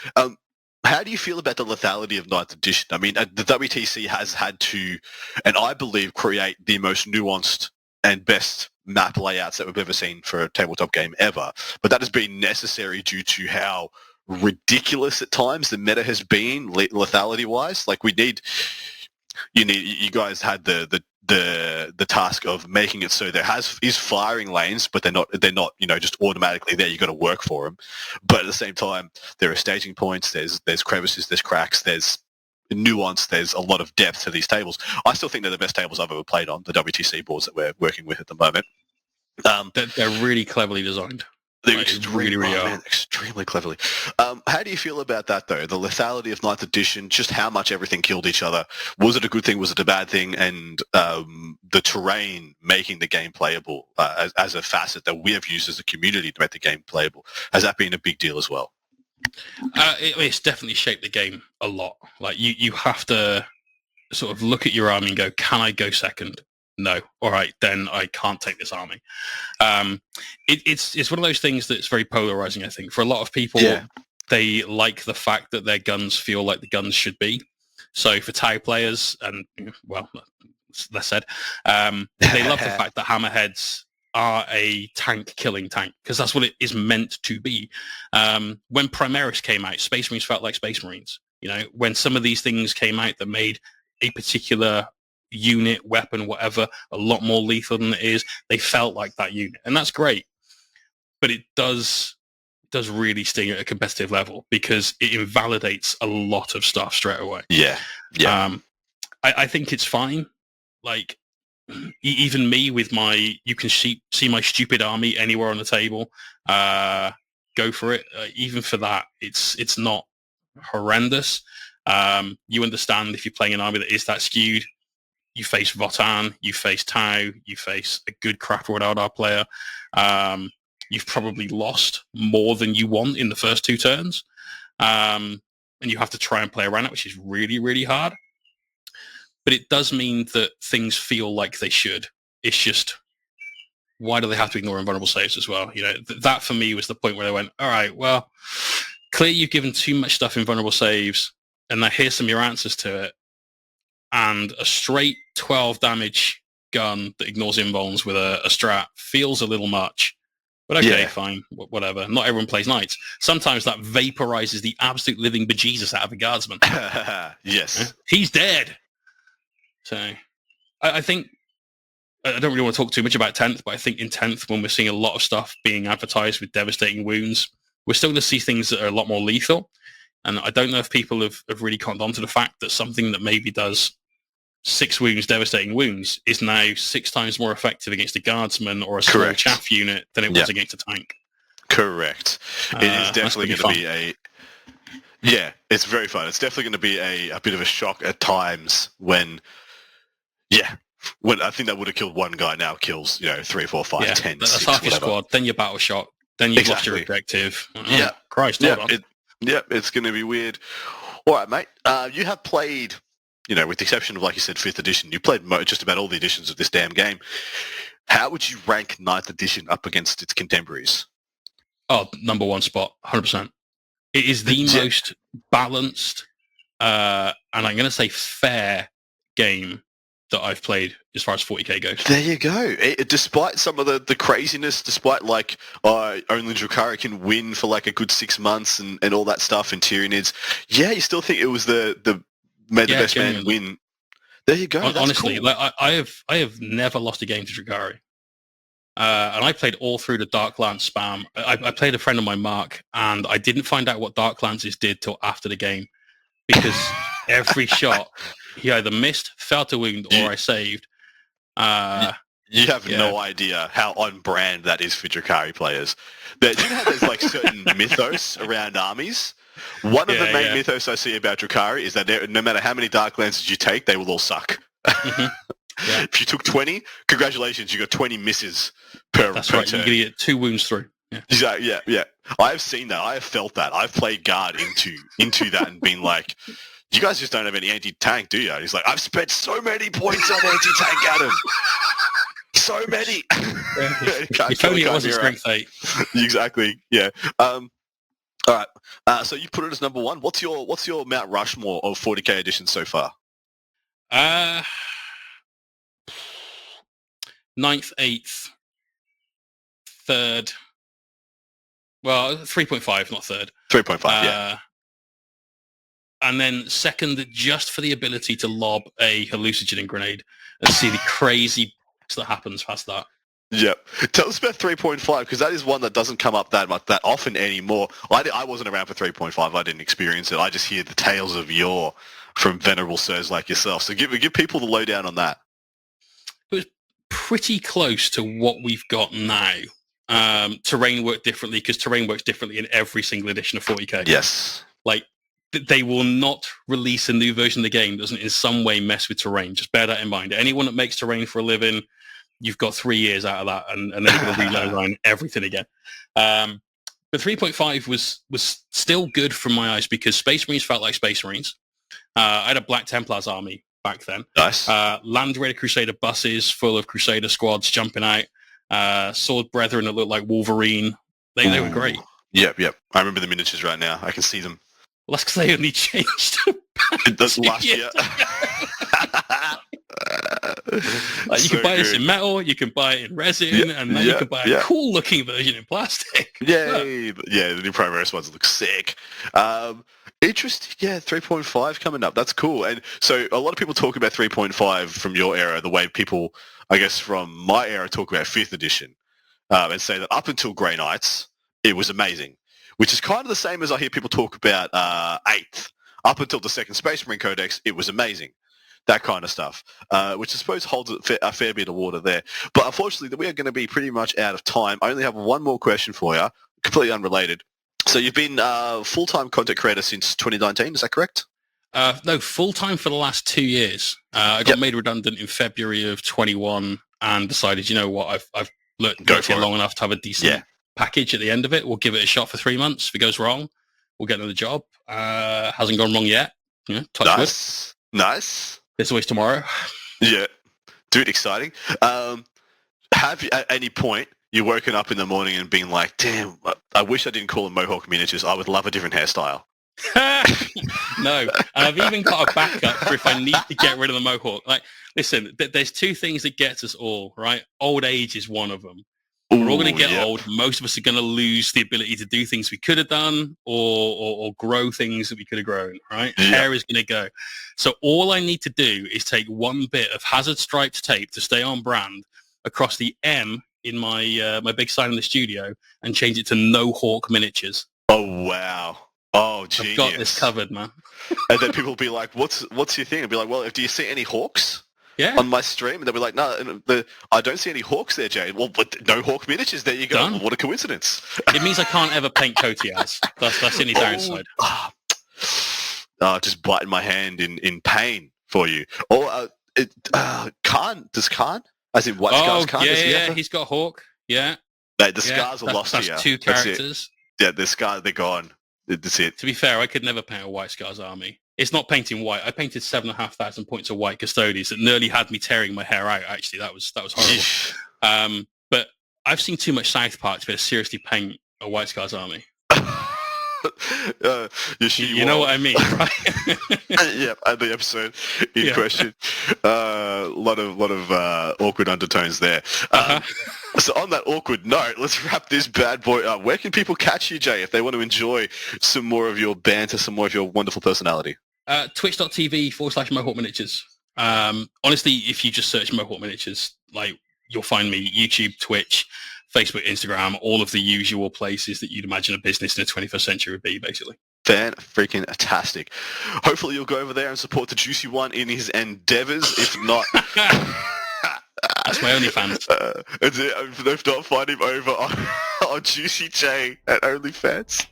B: how do you feel about the lethality of 9th edition? I mean, the WTC has had to, and I believe, create the most nuanced and best map layouts that we've ever seen for a tabletop game ever. But that has been necessary due to how ridiculous at times the meta has been lethality wise. Like, you guys had the task of making it so there is firing lanes, but they're not just automatically there. You got to work for them. But at the same time, there are staging points, there's crevices, there's cracks, there's nuance, there's a lot of depth to these tables. I still think they're the best tables I've ever played on, the WTC boards that we're working with at the moment.
E: They're really cleverly designed.
B: They're extremely cleverly. How do you feel about that, though? The lethality of 9th edition, just how much everything killed each other. Was it a good thing? Was it a bad thing? And the terrain making the game playable as a facet that we have used as a community to make the game playable. Has that been a big deal as well?
E: It's definitely shaped the game a lot. Like, you have to sort of look at your army and go, can I go second? No. All right, then I can't take this army. It's one of those things that's very polarizing, I think. For a lot of people, they like the fact that their guns feel like the guns should be. So for Tau players, and, well, less said, they love the fact that hammerheads are a killing tank, because that's what it is meant to be. When Primaris came out, Space Marines felt like Space Marines. When some of these things came out that made a particular unit, weapon, whatever, a lot more lethal than it is, they felt like that unit, and that's great. But it does really sting at a competitive level, because it invalidates a lot of stuff straight away.
B: I
E: think it's fine. Like, even me with my, you can see my stupid army anywhere on the table. Go for it. Even for that, it's not horrendous. You understand if you're playing an army that is that skewed. You face Votan, you face Tau, you face a good Cracker Adar player. You've probably lost more than you want in the first 2 turns. And you have to try and play around it, which is really, really hard. But it does mean that things feel like they should. It's just, why do they have to ignore invulnerable saves as well? You know, that for me was the point where they went, all right, well, clearly you've given too much stuff invulnerable saves, and now here's some of your answers to it. And a straight 12 damage gun that ignores invulns with a strat feels a little much. But okay, fine, whatever. Not everyone plays knights. Sometimes that vaporizes the absolute living bejesus out of a guardsman.
B: Yes.
E: He's dead. So I think, I don't really want to talk too much about 10th, but I think in 10th, when we're seeing a lot of stuff being advertised with devastating wounds, we're still going to see things that are a lot more lethal. And I don't know if people have really cottoned on to the fact that something that maybe does 6 wounds, devastating wounds, is now 6 times more effective against a guardsman or a small chaff unit than it was against a tank.
B: Correct. It is definitely going to be a... Yeah, it's very fun. It's definitely going to be a bit of a shock at times when I think that would have killed one guy, now kills 3, 4, 5, 10,
E: that's
B: 6,
E: half your
B: whatever.
E: squad. Then your battle shock. Then you've lost your objective. Christ,
B: it's going to be weird. All right, mate. You have played, with the exception of, like you said, 5th edition, you played just about all the editions of this damn game. How would you rank 9th edition up against its contemporaries?
E: Oh, number 1 spot, 100%. It is the most balanced, and I'm going to say fair game that I've played as far as 40k goes.
B: There you go. Despite some of the craziness, despite only Drukhari can win for like a good 6 months and all that stuff and Tyranids, you still think it was the best man win. There you go.
E: Honestly,
B: cool.
E: like I have never lost a game to Drukhari. And I played all through the Dark Lance spam. I played a friend of mine, Mark, and I didn't find out what Dark Lances did till after the game, because every shot he either missed, fell to wound, or I saved.
B: You have no idea how on brand that is for Drukhari players. Do you know how there's like certain mythos around armies? One of the main mythos I see about Drukhari is that no matter how many Dark Lances you take, they will all suck. Mm-hmm. Yeah. If you took 20, congratulations, you got 20 misses per
E: That's right,
B: turn.
E: You're going to get 2 wounds through. Yeah.
B: Exactly, yeah. I've seen that. I have felt that. I've played guard into that and been like, you guys just don't have any anti-tank, do you? And he's like, I've spent so many points on anti-tank, Adam. So many.
E: If only it wasn't strength 8.
B: Exactly, yeah. All right. So you put it as number 1. What's your Mount Rushmore of 40k editions so far?
E: 9th, 8th, 3rd. Well, 3.5, not 3rd.
B: 3.5, yeah.
E: And then 2nd, just for the ability to lob a hallucinogen grenade and see the crazy that happens past that.
B: Yep. Tell us about 3.5, because that is one that doesn't come up that often anymore. I wasn't around for 3.5. I didn't experience it. I just hear the tales of yore from venerable sirs like yourself. So give people the lowdown on that.
E: It was pretty close to what we've got now. Terrain worked differently, because terrain works differently in every single edition of 40k.
B: Yes.
E: Like, they will not release a new version of the game that doesn't in some way mess with terrain. Just bear that in mind. Anyone that makes terrain for a living, you've got 3 years out of that, and then you're going to redesign everything again. But 3.5 was still good from my eyes, because Space Marines felt like Space Marines. I had a Black Templars army back then.
B: Nice.
E: Land Raider Crusader buses full of Crusader squads jumping out. Sword Brethren that looked like Wolverine. They were great.
B: Yep. I remember the miniatures right now. I can see them.
E: Well, that's because they only changed.
B: That's last year.
E: You can buy this in metal, you can buy it in resin, and then you can buy a cool-looking version in plastic.
B: Yay! Yeah, the new Primaris ones look sick. Interesting. Yeah, 3.5 coming up. That's cool. And so a lot of people talk about 3.5 from your era, the way people, I guess, from my era talk about 5th edition, and say that up until Grey Knights, it was amazing, which is kind of the same as I hear people talk about 8th. Up until the 2nd Space Marine Codex, it was amazing. that kind of stuff, which I suppose holds a fair bit of water there. But unfortunately, we are going to be pretty much out of time. I only have one more question for you, completely unrelated. So you've been full-time content creator since 2019, is that correct?
E: No, full-time for the last 2 years. I got made redundant in February of 21 and decided, you know what, I've worked here long enough to have a decent package at the end of it. We'll give it a shot for 3 months. If it goes wrong, we'll get another job. Hasn't gone wrong yet. Touch wood.
B: Nice.
E: There's always tomorrow.
B: Yeah. Dude, exciting. Have you, at any point, you're woken up in the morning and being like, damn, I wish I didn't call them Mohawk Miniatures. I would love a different hairstyle.
E: No. And I've even got a backup for if I need to get rid of the Mohawk. Like, listen, there's two things that gets us all, right? Old age is one of them. We're all going to get old. Most of us are going to lose the ability to do things we could have done or grow things that we could have grown, right? Yep. Hair is going to go. So all I need to do is take one bit of hazard striped tape to stay on brand across the M in my my big sign in the studio and change it to No Hawk Miniatures.
B: Oh, wow. Oh, genius.
E: I've got this covered, man.
B: And then people will be like, what's your thing? I'll be like, well, do you see any hawks?
E: Yeah.
B: On my stream, and they'll be like, no, I don't see any hawks there, Jay. Well, but no Hawk Miniatures, there you go. Well, what a coincidence.
E: It means I can't ever paint Coty as. That's the only downside.
B: Just biting my hand in pain for you. Or, Khan, does Khan? As in White Scars Khan?
E: Yeah, he's got Hawk, yeah.
B: No, the scars are lost here.
E: That's two characters.
B: Yeah, the scars, they're gone. That's it.
E: To be fair, I could never paint a White Scars army. It's not painting white. I painted 7,500 points of white custodies that nearly had me tearing my hair out. Actually, that was horrible. But I've seen too much South Park to be able to seriously paint a White Scars army. You know what I mean, right?
B: Yeah, the episode in question. A lot of awkward undertones there. So on that awkward note, let's wrap this bad boy up. Where can people catch you, Jay, if they want to enjoy some more of your banter, some more of your wonderful personality?
E: Twitch.tv/Mohawk Miniatures. Honestly, if you just search Mohawk Miniatures, like, you'll find me. YouTube, Twitch, Facebook, Instagram, all of the usual places that you'd imagine a business in the 21st century would be, basically.
B: Fan-freaking-tastic. Hopefully you'll go over there and support the Juicy One in his endeavors. If not...
E: That's my OnlyFans.
B: If not, find him over on Juicy J at OnlyFans.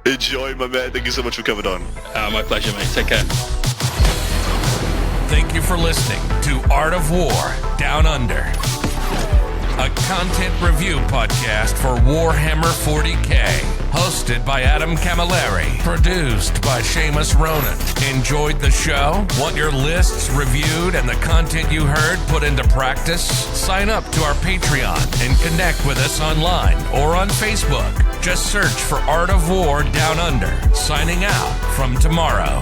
B: Enjoy, my man. Thank you so much for coming on.
E: My pleasure, mate. Take care.
A: Thank you for listening to Art of War Down Under, a content review podcast for Warhammer 40K, hosted by Adam Camilleri, produced by Seamus Ronan. Enjoyed the show? Want your lists reviewed and the content you heard put into practice? Sign up to our Patreon and connect with us online or on Facebook. Just search for Art of War Down Under. Signing out from tomorrow.